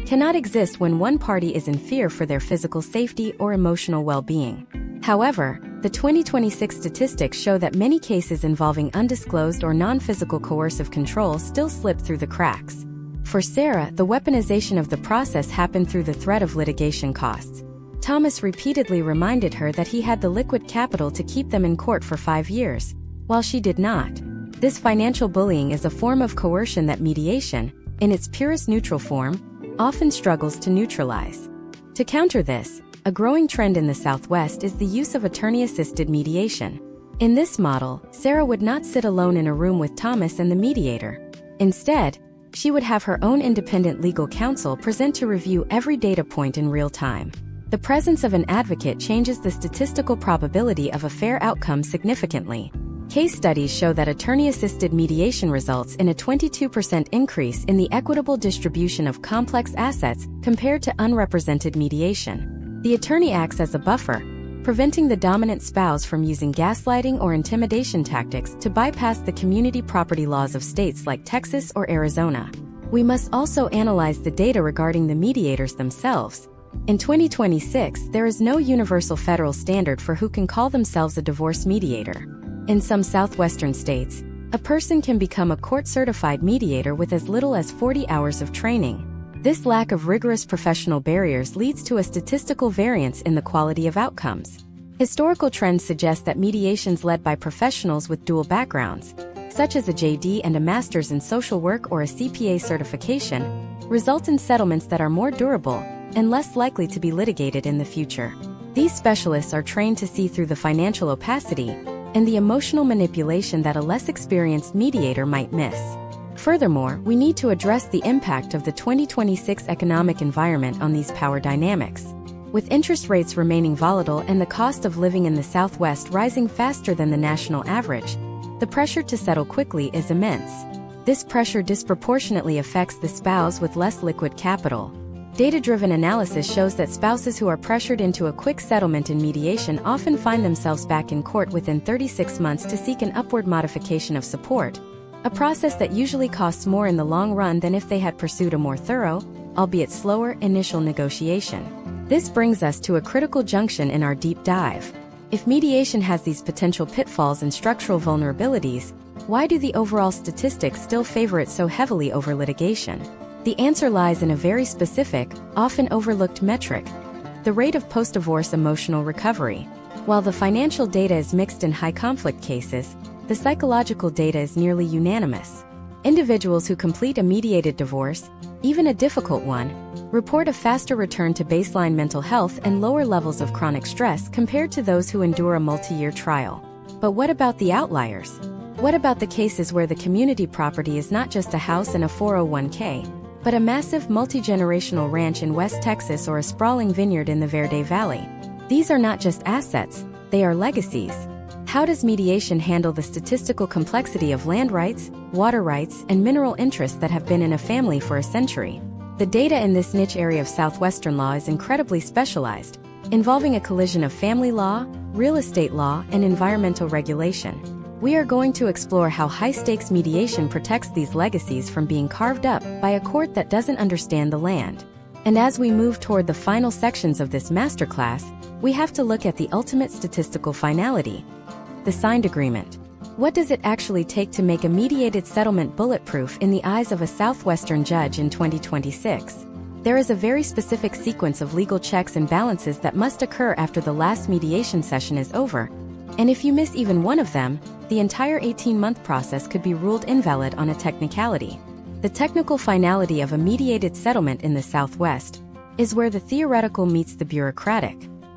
cannot exist when one party is in fear for their physical safety or emotional well-being. However, the 2026 statistics show that many cases involving undisclosed or non-physical coercive control still slip through the cracks. For Sarah, the weaponization of the process happened through the threat of litigation costs. Thomas repeatedly reminded her that he had the liquid capital to keep them in court for 5 years, while she did not. This financial bullying is a form of coercion that mediation, in its purest neutral form, often struggles to neutralize. To counter this, a growing trend in the Southwest is the use of attorney-assisted mediation. In this model, Sarah would not sit alone in a room with Thomas and the mediator. Instead, she would have her own independent legal counsel present to review every data point in real time. The presence of an advocate changes the statistical probability of a fair outcome significantly. Case studies show that attorney-assisted mediation results in a 22% increase in the equitable distribution of complex assets compared to unrepresented mediation. The attorney acts as a buffer, preventing the dominant spouse from using gaslighting or intimidation tactics to bypass the community property laws of states like Texas or Arizona. We must also analyze the data regarding the mediators themselves. In 2026, there is no universal federal standard for who can call themselves a divorce mediator. In some Southwestern states, a person can become a court-certified mediator with as little as 40 hours of training. This lack of rigorous professional barriers leads to a statistical variance in the quality of outcomes. Historical trends suggest that mediations led by professionals with dual backgrounds, such as a JD and a master's in social work or a CPA certification, result in settlements that are more durable and less likely to be litigated in the future. These specialists are trained to see through the financial opacity and the emotional manipulation that a less experienced mediator might miss. Furthermore, we need to address the impact of the 2026 economic environment on these power dynamics. With interest rates remaining volatile and the cost of living in the Southwest rising faster than the national average, the pressure to settle quickly is immense. This pressure disproportionately affects the spouse with less liquid capital. Data-driven analysis shows that spouses who are pressured into a quick settlement in mediation often find themselves back in court within 36 months to seek an upward modification of support, a process that usually costs more in the long run than if they had pursued a more thorough, albeit slower, initial negotiation. This brings us to a critical junction in our deep dive. If mediation has these potential pitfalls and structural vulnerabilities, why do the overall statistics still favor it so heavily over litigation? The answer lies in a very specific, often overlooked metric: the rate of post-divorce emotional recovery. While the financial data is mixed in high-conflict cases, the psychological data is nearly unanimous. Individuals who complete a mediated divorce, even a difficult one, report a faster return to baseline mental health and lower levels of chronic stress compared to those who endure a multi-year trial. But what about the outliers? What about the cases where the community property is not just a house and a 401k, but a massive multi-generational ranch in West Texas or a sprawling vineyard in the Verde Valley? These are not just assets, they are legacies. How does mediation handle the statistical complexity of land rights, water rights, and mineral interests that have been in a family for a century? The data in this niche area of Southwestern law is incredibly specialized, involving a collision of family law, real estate law, and environmental regulation. We are going to explore how high-stakes mediation protects these legacies from being carved up by a court that doesn't understand the land. And as we move toward the final sections of this masterclass, we have to look at the ultimate statistical finality: the signed agreement. What does it actually take to make a mediated settlement bulletproof in the eyes of a Southwestern judge in 2026? There is a very specific sequence of legal checks and balances that must occur after the last mediation session is over, and if you miss even one of them, the entire 18-month process could be ruled invalid on a technicality. The technical finality of a mediated settlement in the Southwest is where the theoretical meets the bureaucratic.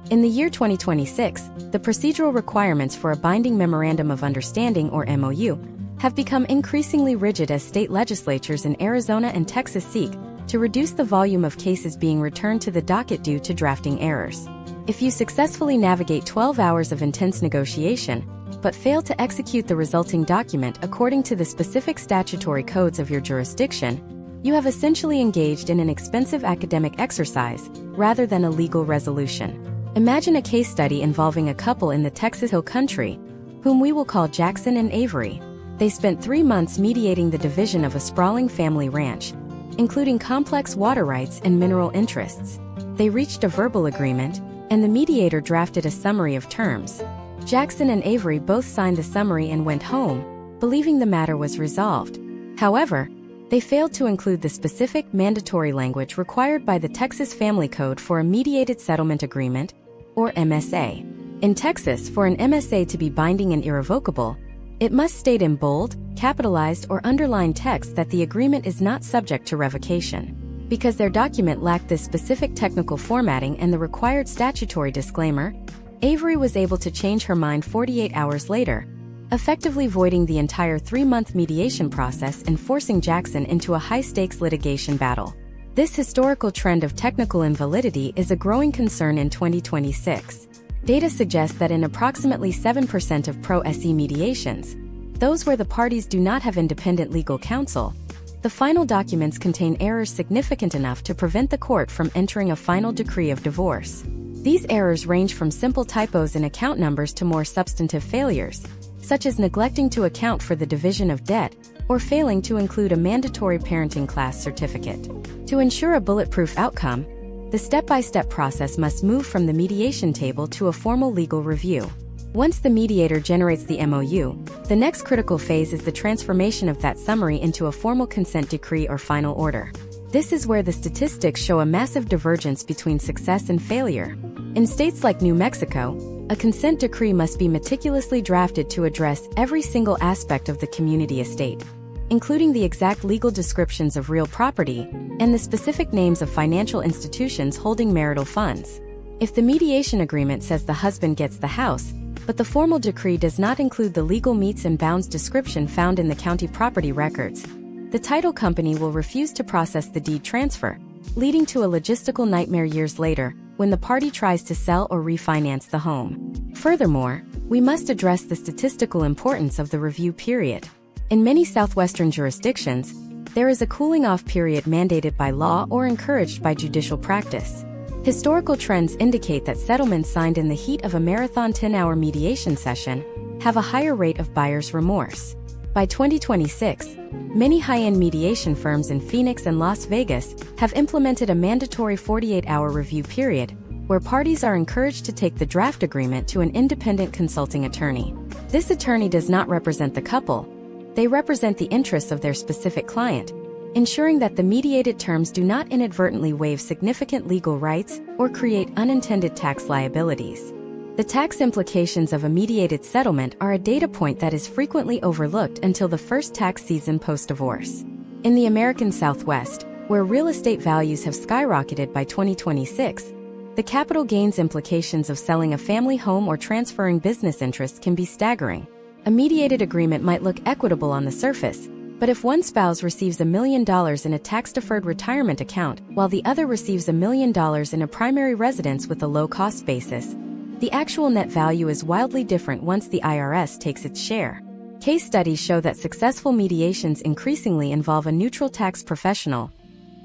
In the year 2026, the procedural requirements for a binding Memorandum of Understanding, or MOU, have become increasingly rigid as state legislatures in Arizona and Texas seek to reduce the volume of cases being returned to the docket due to drafting errors. If you successfully navigate 12 hours of intense negotiation, but fail to execute the resulting document according to the specific statutory codes of your jurisdiction, you have essentially engaged in an expensive academic exercise rather than a legal resolution. Imagine a case study involving a couple in the Texas Hill Country, whom we will call Jackson and Avery. They spent 3 months mediating the division of a sprawling family ranch, including complex water rights and mineral interests. They reached a verbal agreement, and the mediator drafted a summary of terms. Jackson and Avery both signed the summary and went home, believing the matter was resolved. However, they failed to include the specific mandatory language required by the Texas Family Code for a mediated settlement agreement, or MSA. In Texas, for an MSA to be binding and irrevocable, it must state in bold, capitalized, or underlined text that the agreement is not subject to revocation. Because their document lacked this specific technical formatting and the required statutory disclaimer, Avery was able to change her mind 48 hours later, effectively voiding the entire 3-month mediation process and forcing Jackson into a high-stakes litigation battle. This historical trend of technical invalidity is a growing concern in 2026. Data suggests that in approximately 7% of pro-SE mediations, those where the parties do not have independent legal counsel, the final documents contain errors significant enough to prevent the court from entering a final decree of divorce. These errors range from simple typos in account numbers to more substantive failures, such as neglecting to account for the division of debt or failing to include a mandatory parenting class certificate. To ensure a bulletproof outcome, the step-by-step process must move from the mediation table to a formal legal review. Once the mediator generates the MOU, the next critical phase is the transformation of that summary into a formal consent decree or final order. This is where the statistics show a massive divergence between success and failure. In states like New Mexico, a consent decree must be meticulously drafted to address every single aspect of the community estate, including the exact legal descriptions of real property and the specific names of financial institutions holding marital funds. If the mediation agreement says the husband gets the house, but the formal decree does not include the legal metes and bounds description found in the county property records, the title company will refuse to process the deed transfer, leading to a logistical nightmare years later when the party tries to sell or refinance the home. Furthermore, we must address the statistical importance of the review period. In many Southwestern jurisdictions, there is a cooling-off period mandated by law or encouraged by judicial practice. Historical trends indicate that settlements signed in the heat of a marathon 10-hour mediation session have a higher rate of buyer's remorse. By 2026, many high-end mediation firms in Phoenix and Las Vegas have implemented a mandatory 48-hour review period, where parties are encouraged to take the draft agreement to an independent consulting attorney. This attorney does not represent the couple. They represent the interests of their specific client, ensuring that the mediated terms do not inadvertently waive significant legal rights or create unintended tax liabilities. The tax implications of a mediated settlement are a data point that is frequently overlooked until the first tax season post-divorce. In the American Southwest, where real estate values have skyrocketed by 2026, the capital gains implications of selling a family home or transferring business interests can be staggering. A mediated agreement might look equitable on the surface, but if one spouse receives $1 million in a tax-deferred retirement account while the other receives $1 million in a primary residence with a low-cost basis, the actual net value is wildly different once the IRS takes its share. Case studies show that successful mediations increasingly involve a neutral tax professional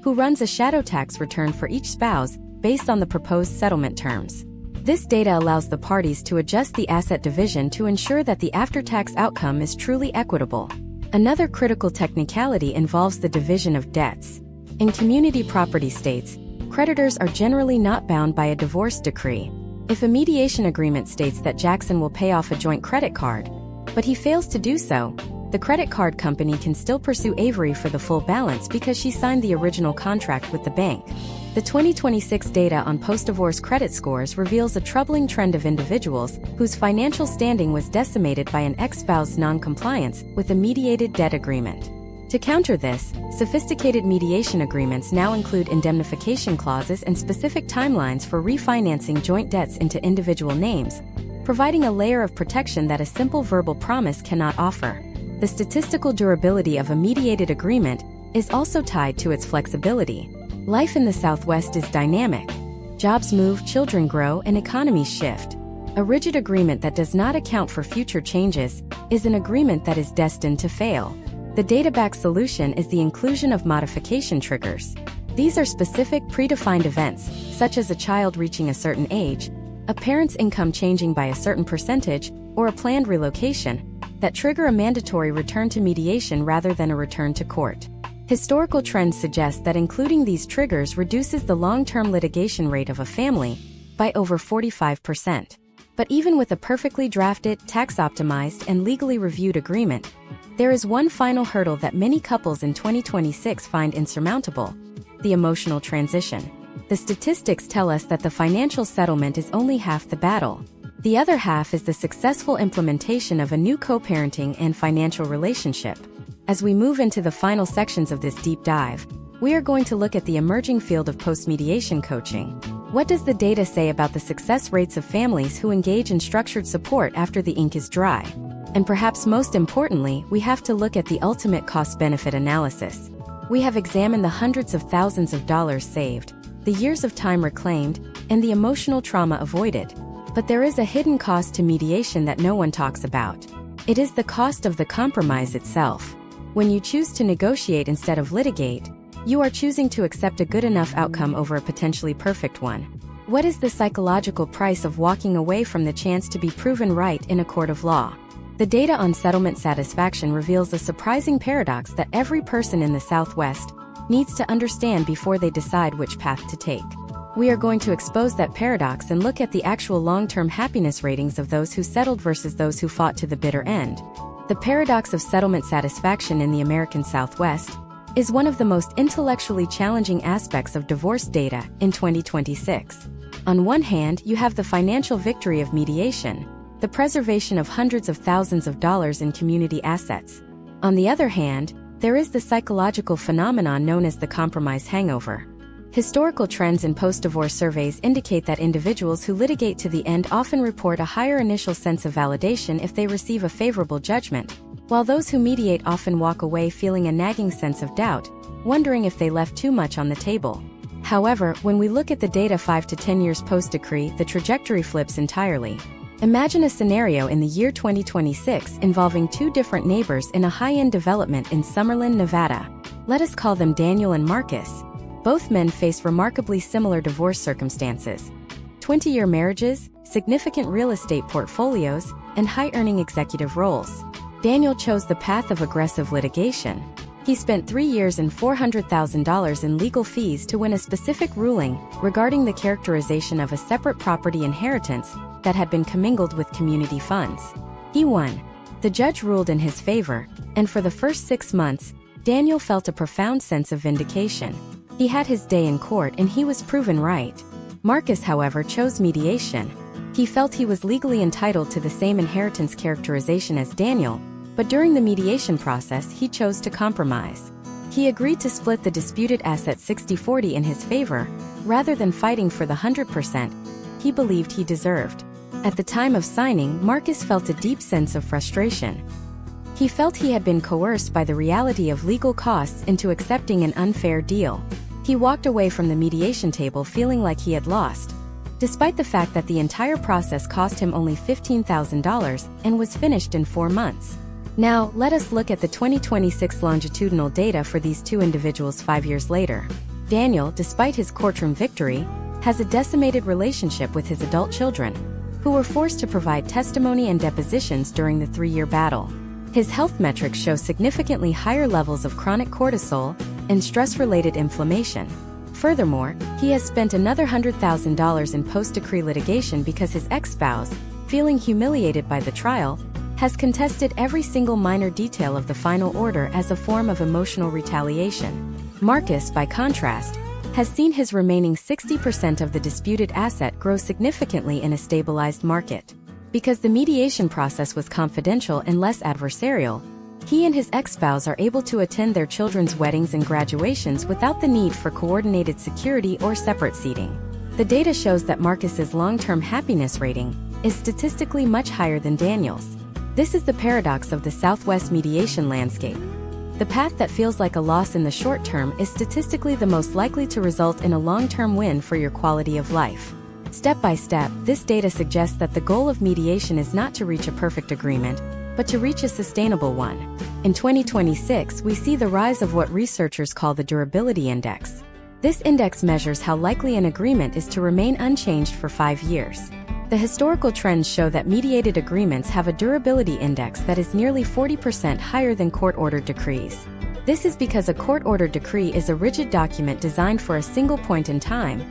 who runs a shadow tax return for each spouse based on the proposed settlement terms. This data allows the parties to adjust the asset division to ensure that the after-tax outcome is truly equitable. Another critical technicality involves the division of debts. In community property states, creditors are generally not bound by a divorce decree. If a mediation agreement states that Jackson will pay off a joint credit card, but he fails to do so, the credit card company can still pursue Avery for the full balance because she signed the original contract with the bank. The 2026 data on post-divorce credit scores reveals a troubling trend of individuals whose financial standing was decimated by an ex-spouse's non-compliance with a mediated debt agreement. To counter this, sophisticated mediation agreements now include indemnification clauses and specific timelines for refinancing joint debts into individual names, providing a layer of protection that a simple verbal promise cannot offer. The statistical durability of a mediated agreement is also tied to its flexibility. Life in the Southwest is dynamic. Jobs move, children grow, and economies shift. A rigid agreement that does not account for future changes is an agreement that is destined to fail. The data-backed solution is the inclusion of modification triggers. These are specific predefined events, such as a child reaching a certain age, a parent's income changing by a certain percentage, or a planned relocation, that trigger a mandatory return to mediation rather than a return to court. Historical trends suggest that including these triggers reduces the long-term litigation rate of a family by over 45%. But even with a perfectly drafted, tax-optimized, and legally reviewed agreement, there is one final hurdle that many couples in 2026 find insurmountable: the emotional transition. The statistics tell us that the financial settlement is only half the battle. The other half is the successful implementation of a new co-parenting and financial relationship. As we move into the final sections of this deep dive, we are going to look at the emerging field of post-mediation coaching. What does the data say about the success rates of families who engage in structured support after the ink is dry? And perhaps most importantly, we have to look at the ultimate cost-benefit analysis. We have examined the hundreds of thousands of dollars saved, the years of time reclaimed, and the emotional trauma avoided. But there is a hidden cost to mediation that no one talks about. It is the cost of the compromise itself. When you choose to negotiate instead of litigate, you are choosing to accept a good enough outcome over a potentially perfect one. What is the psychological price of walking away from the chance to be proven right in a court of law? The data on settlement satisfaction reveals a surprising paradox that every person in the Southwest needs to understand before they decide which path to take. We are going to expose that paradox and look at the actual long-term happiness ratings of those who settled versus those who fought to the bitter end. The paradox of settlement satisfaction in the American Southwest is one of the most intellectually challenging aspects of divorce data in 2026. On one hand, you have the financial victory of mediation, the preservation of hundreds of thousands of dollars in community assets. On the other hand, there is the psychological phenomenon known as the compromise hangover. Historical trends in post-divorce surveys indicate that individuals who litigate to the end often report a higher initial sense of validation if they receive a favorable judgment, while those who mediate often walk away feeling a nagging sense of doubt, wondering if they left too much on the table. However, when we look at the data 5 to 10 years post-decree, the trajectory flips entirely. Imagine a scenario in the year 2026 involving two different neighbors in a high-end development in Summerlin, Nevada. Let us call them Daniel and Marcus. Both men face remarkably similar divorce circumstances. 20-year marriages, significant real estate portfolios, and high-earning executive roles. Daniel chose the path of aggressive litigation. He spent 3 years and $400,000 in legal fees to win a specific ruling regarding the characterization of a separate property inheritance that had been commingled with community funds. He won. The judge ruled in his favor, and for the first 6 months, Daniel felt a profound sense of vindication. He had his day in court and he was proven right. Marcus, however, chose mediation. He felt he was legally entitled to the same inheritance characterization as Daniel, but during the mediation process he chose to compromise. He agreed to split the disputed asset 60-40 in his favor, rather than fighting for the 100% he believed he deserved. At the time of signing, Marcus felt a deep sense of frustration. He felt he had been coerced by the reality of legal costs into accepting an unfair deal. He walked away from the mediation table feeling like he had lost, despite the fact that the entire process cost him only $15,000 and was finished in 4 months. Now, let us look at the 2026 longitudinal data for these two individuals 5 years later. Daniel, despite his courtroom victory, has a decimated relationship with his adult children, who were forced to provide testimony and depositions during the 3-year battle. His health metrics show significantly higher levels of chronic cortisol and stress-related inflammation. Furthermore, he has spent another $100,000 in post-decree litigation because his ex-spouse, feeling humiliated by the trial, has contested every single minor detail of the final order as a form of emotional retaliation. Marcus, by contrast, has seen his remaining 60% of the disputed asset grow significantly in a stabilized market. Because the mediation process was confidential and less adversarial, he and his ex-spouse are able to attend their children's weddings and graduations without the need for coordinated security or separate seating. The data shows that Marcus's long-term happiness rating is statistically much higher than Daniel's. This is the paradox of the Southwest mediation landscape. The path that feels like a loss in the short term is statistically the most likely to result in a long-term win for your quality of life. Step by step, this data suggests that the goal of mediation is not to reach a perfect agreement, but to reach a sustainable one. In 2026, we see the rise of what researchers call the durability index. This index measures how likely an agreement is to remain unchanged for 5 years. The historical trends show that mediated agreements have a durability index that is nearly 40% higher than court-ordered decrees. This is because a court-ordered decree is a rigid document designed for a single point in time,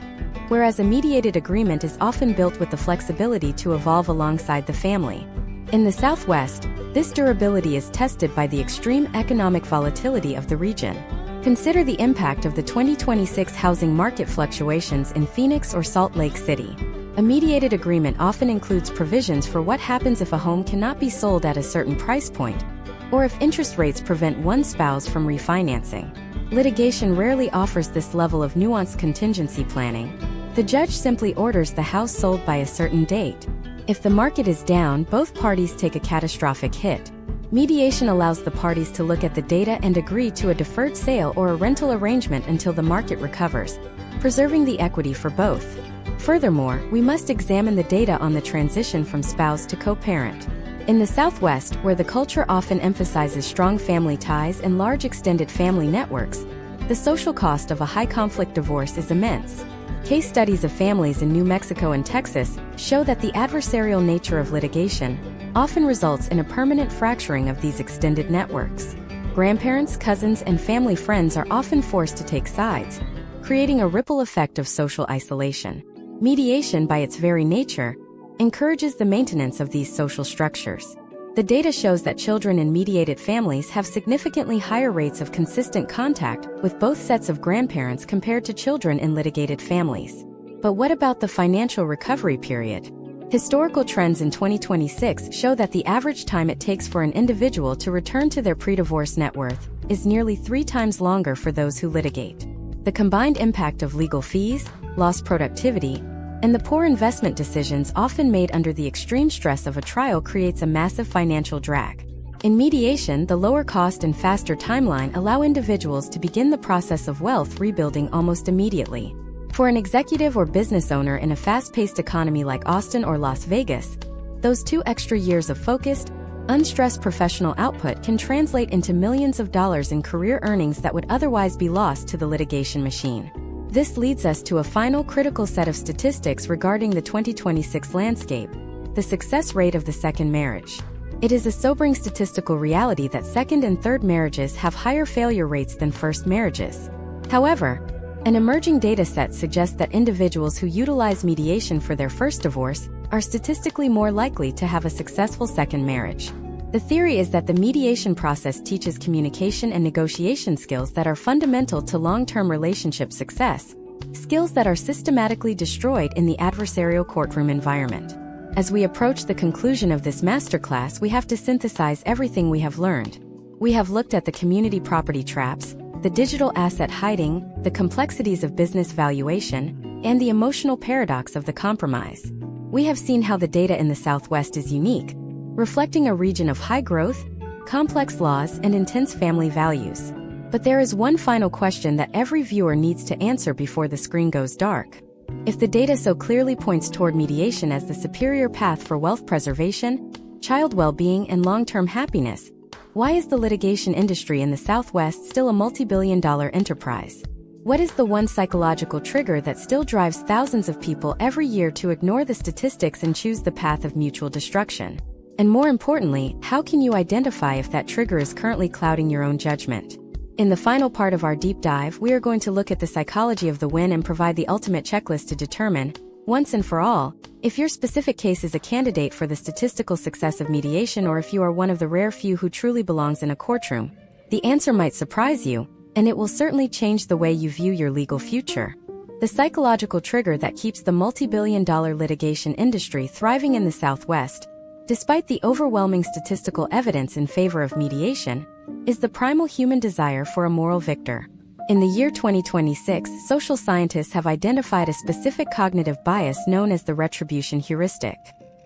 whereas a mediated agreement is often built with the flexibility to evolve alongside the family. In the Southwest, this durability is tested by the extreme economic volatility of the region. Consider the impact of the 2026 housing market fluctuations in Phoenix or Salt Lake City. A mediated agreement often includes provisions for what happens if a home cannot be sold at a certain price point, or if interest rates prevent one spouse from refinancing. Litigation rarely offers this level of nuanced contingency planning. The judge simply orders the house sold by a certain date. If the market is down, both parties take a catastrophic hit. Mediation allows the parties to look at the data and agree to a deferred sale or a rental arrangement until the market recovers, preserving the equity for both. Furthermore, we must examine the data on the transition from spouse to co-parent. In the Southwest, where the culture often emphasizes strong family ties and large extended family networks, the social cost of a high-conflict divorce is immense. Case studies of families in New Mexico and Texas show that the adversarial nature of litigation often results in a permanent fracturing of these extended networks. Grandparents, cousins, and family friends are often forced to take sides, creating a ripple effect of social isolation. Mediation, by its very nature, encourages the maintenance of these social structures. The data shows that children in mediated families have significantly higher rates of consistent contact with both sets of grandparents compared to children in litigated families. But what about the financial recovery period? Historical trends in 2026 show that the average time it takes for an individual to return to their pre-divorce net worth is nearly 3 times longer for those who litigate. The combined impact of legal fees, lost productivity, and the poor investment decisions often made under the extreme stress of a trial creates a massive financial drag. In mediation, the lower cost and faster timeline allow individuals to begin the process of wealth rebuilding almost immediately. For an executive or business owner in a fast-paced economy like Austin or Las Vegas, those 2 extra years of focused, unstressed professional output can translate into millions of dollars in career earnings that would otherwise be lost to the litigation machine. This leads us to a final critical set of statistics regarding the 2026 landscape: the success rate of the second marriage. It is a sobering statistical reality that second and third marriages have higher failure rates than first marriages. However, an emerging data set suggests that individuals who utilize mediation for their first divorce are statistically more likely to have a successful second marriage. The theory is that the mediation process teaches communication and negotiation skills that are fundamental to long-term relationship success, skills that are systematically destroyed in the adversarial courtroom environment. As we approach the conclusion of this masterclass, we have to synthesize everything we have learned. We have looked at the community property traps, the digital asset hiding, the complexities of business valuation, and the emotional paradox of the compromise. We have seen how the data in the Southwest is unique, reflecting a region of high growth, complex laws, and intense family values. But there is one final question that every viewer needs to answer before the screen goes dark. If the data so clearly points toward mediation as the superior path for wealth preservation, child well-being, and long-term happiness, why is the litigation industry in the Southwest still a multi-billion-dollar enterprise? What is the one psychological trigger that still drives thousands of people every year to ignore the statistics and choose the path of mutual destruction? And more importantly, how can you identify if that trigger is currently clouding your own judgment? In the final part of our deep dive, we are going to look at the psychology of the win and provide the ultimate checklist to determine, once and for all, if your specific case is a candidate for the statistical success of mediation or if you are one of the rare few who truly belongs in a courtroom. The answer might surprise you, and it will certainly change the way you view your legal future. The psychological trigger that keeps the multi-billion-dollar litigation industry thriving in the Southwest, despite the overwhelming statistical evidence in favor of mediation, is the primal human desire for a moral victor. In the year 2026, social scientists have identified a specific cognitive bias known as the retribution heuristic.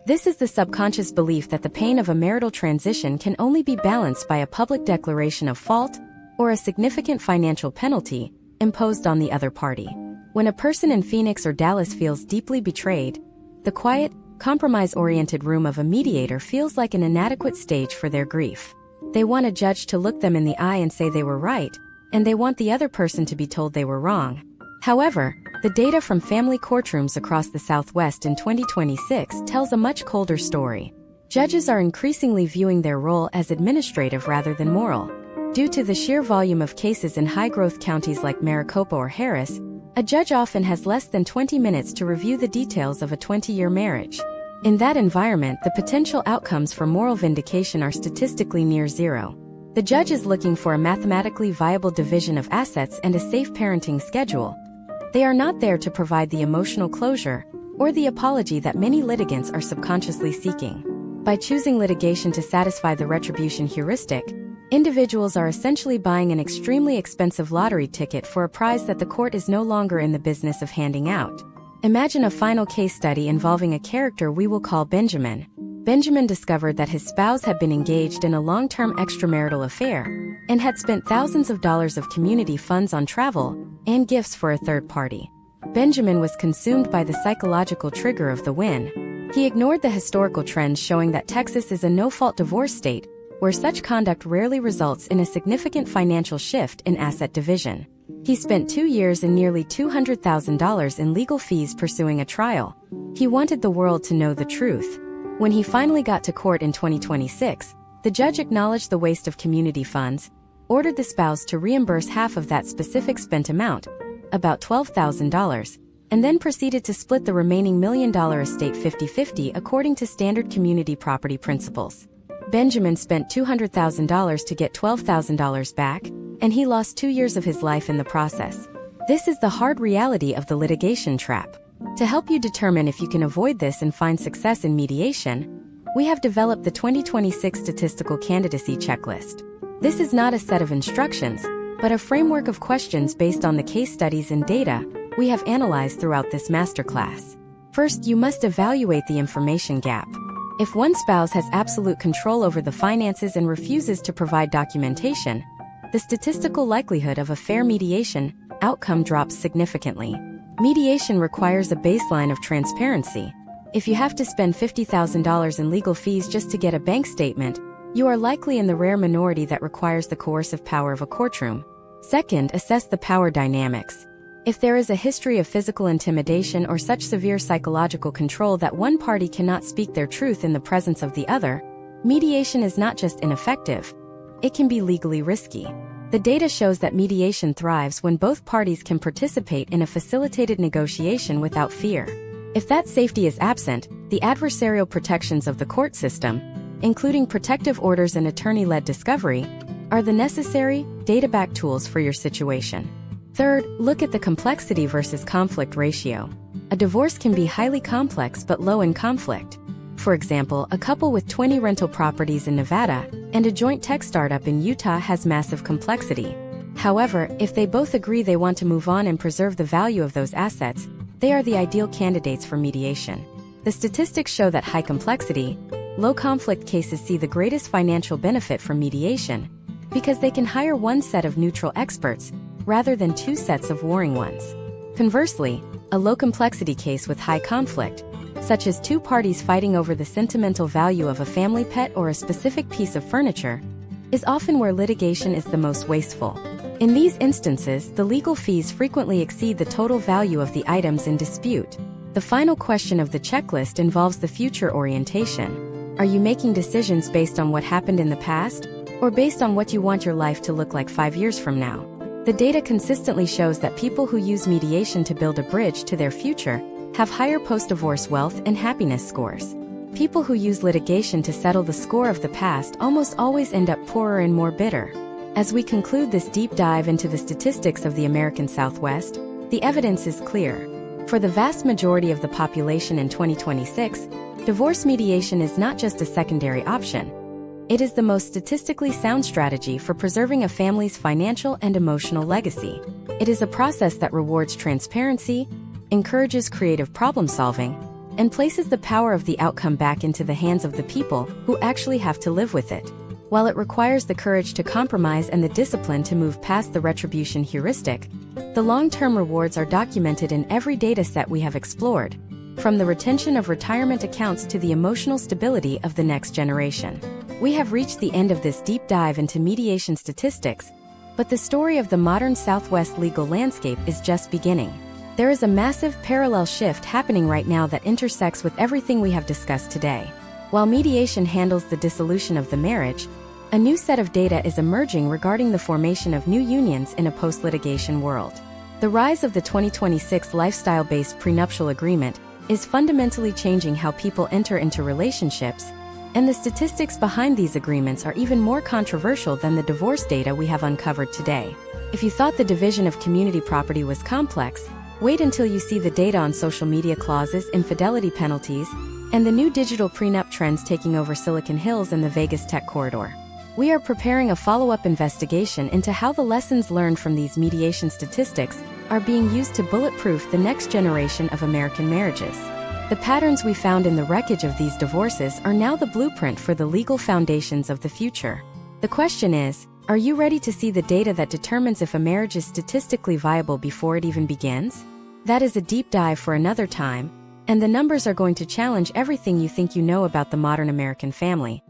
This is the subconscious belief that the pain of a marital transition can only be balanced by a public declaration of fault or a significant financial penalty imposed on the other party. When a person in Phoenix or Dallas feels deeply betrayed, the quiet, compromise-oriented room of a mediator feels like an inadequate stage for their grief. They want a judge to look them in the eye and say they were right, and they want the other person to be told they were wrong. However, the data from family courtrooms across the Southwest in 2026 tells a much colder story. Judges are increasingly viewing their role as administrative rather than moral. Due to the sheer volume of cases in high-growth counties like Maricopa or Harris, a judge often has less than 20 minutes to review the details of a 20-year marriage. In that environment, the potential outcomes for moral vindication are statistically near zero. The judge is looking for a mathematically viable division of assets and a safe parenting schedule. They are not there to provide the emotional closure or the apology that many litigants are subconsciously seeking. By choosing litigation to satisfy the retribution heuristic, individuals are essentially buying an extremely expensive lottery ticket for a prize that the court is no longer in the business of handing out. Imagine a final case study involving a character we will call Benjamin. Benjamin discovered that his spouse had been engaged in a long-term extramarital affair and had spent thousands of dollars of community funds on travel and gifts for a third party. Benjamin was consumed by the psychological trigger of the win. He ignored the historical trends showing that Texas is a no-fault divorce state, where such conduct rarely results in a significant financial shift in asset division. He spent 2 years and nearly $200,000 in legal fees pursuing a trial. He wanted the world to know the truth. When he finally got to court in 2026, the judge acknowledged the waste of community funds, ordered the spouse to reimburse half of that specific spent amount, about $12,000, and then proceeded to split the remaining $1 million estate 50-50 according to standard community property principles. Benjamin spent $200,000 to get $12,000 back, and he lost 2 years of his life in the process. This is the hard reality of the litigation trap. To help you determine if you can avoid this and find success in mediation, we have developed the 2026 Statistical Candidacy Checklist. This is not a set of instructions, but a framework of questions based on the case studies and data we have analyzed throughout this masterclass. First, you must evaluate the information gap. If one spouse has absolute control over the finances and refuses to provide documentation, the statistical likelihood of a fair mediation outcome drops significantly. Mediation requires a baseline of transparency. If you have to spend $50,000 in legal fees just to get a bank statement, you are likely in the rare minority that requires the coercive power of a courtroom. Second, assess the power dynamics. If there is a history of physical intimidation or such severe psychological control that one party cannot speak their truth in the presence of the other, mediation is not just ineffective, it can be legally risky. The data shows that mediation thrives when both parties can participate in a facilitated negotiation without fear. If that safety is absent, the adversarial protections of the court system, including protective orders and attorney-led discovery, are the necessary, data-backed tools for your situation. Third, look at the complexity versus conflict ratio. A divorce can be highly complex but low in conflict. For example, a couple with 20 rental properties in Nevada and a joint tech startup in Utah has massive complexity. However, if they both agree they want to move on and preserve the value of those assets, they are the ideal candidates for mediation. The statistics show that high complexity, low conflict cases see the greatest financial benefit from mediation because they can hire one set of neutral experts rather than two sets of warring ones. Conversely, a low complexity case with high conflict, such as two parties fighting over the sentimental value of a family pet or a specific piece of furniture, is often where litigation is the most wasteful. In these instances, the legal fees frequently exceed the total value of the items in dispute. The final question of the checklist involves the future orientation. Are you making decisions based on what happened in the past, or based on what you want your life to look like 5 years from now? The data consistently shows that people who use mediation to build a bridge to their future have higher post-divorce wealth and happiness scores. People who use litigation to settle the score of the past almost always end up poorer and more bitter. As we conclude this deep dive into the statistics of the American Southwest, the evidence is clear. For the vast majority of the population in 2026, divorce mediation is not just a secondary option. It is the most statistically sound strategy for preserving a family's financial and emotional legacy. It is a process that rewards transparency, encourages creative problem-solving, and places the power of the outcome back into the hands of the people who actually have to live with it. While it requires the courage to compromise and the discipline to move past the retribution heuristic, the long-term rewards are documented in every data set we have explored, from the retention of retirement accounts to the emotional stability of the next generation. We have reached the end of this deep dive into mediation statistics, but the story of the modern Southwest legal landscape is just beginning. There is a massive parallel shift happening right now that intersects with everything we have discussed today. While mediation handles the dissolution of the marriage, a new set of data is emerging regarding the formation of new unions in a post-litigation world. The rise of the 2026 lifestyle-based prenuptial agreement is fundamentally changing how people enter into relationships, and the statistics behind these agreements are even more controversial than the divorce data we have uncovered today. If you thought the division of community property was complex, wait until you see the data on social media clauses, infidelity penalties, and the new digital prenup trends taking over Silicon Hills and the Vegas tech corridor. We are preparing a follow-up investigation into how the lessons learned from these mediation statistics are being used to bulletproof the next generation of American marriages. The patterns we found in the wreckage of these divorces are now the blueprint for the legal foundations of the future. The question is, are you ready to see the data that determines if a marriage is statistically viable before it even begins? That is a deep dive for another time, and the numbers are going to challenge everything you think you know about the modern American family.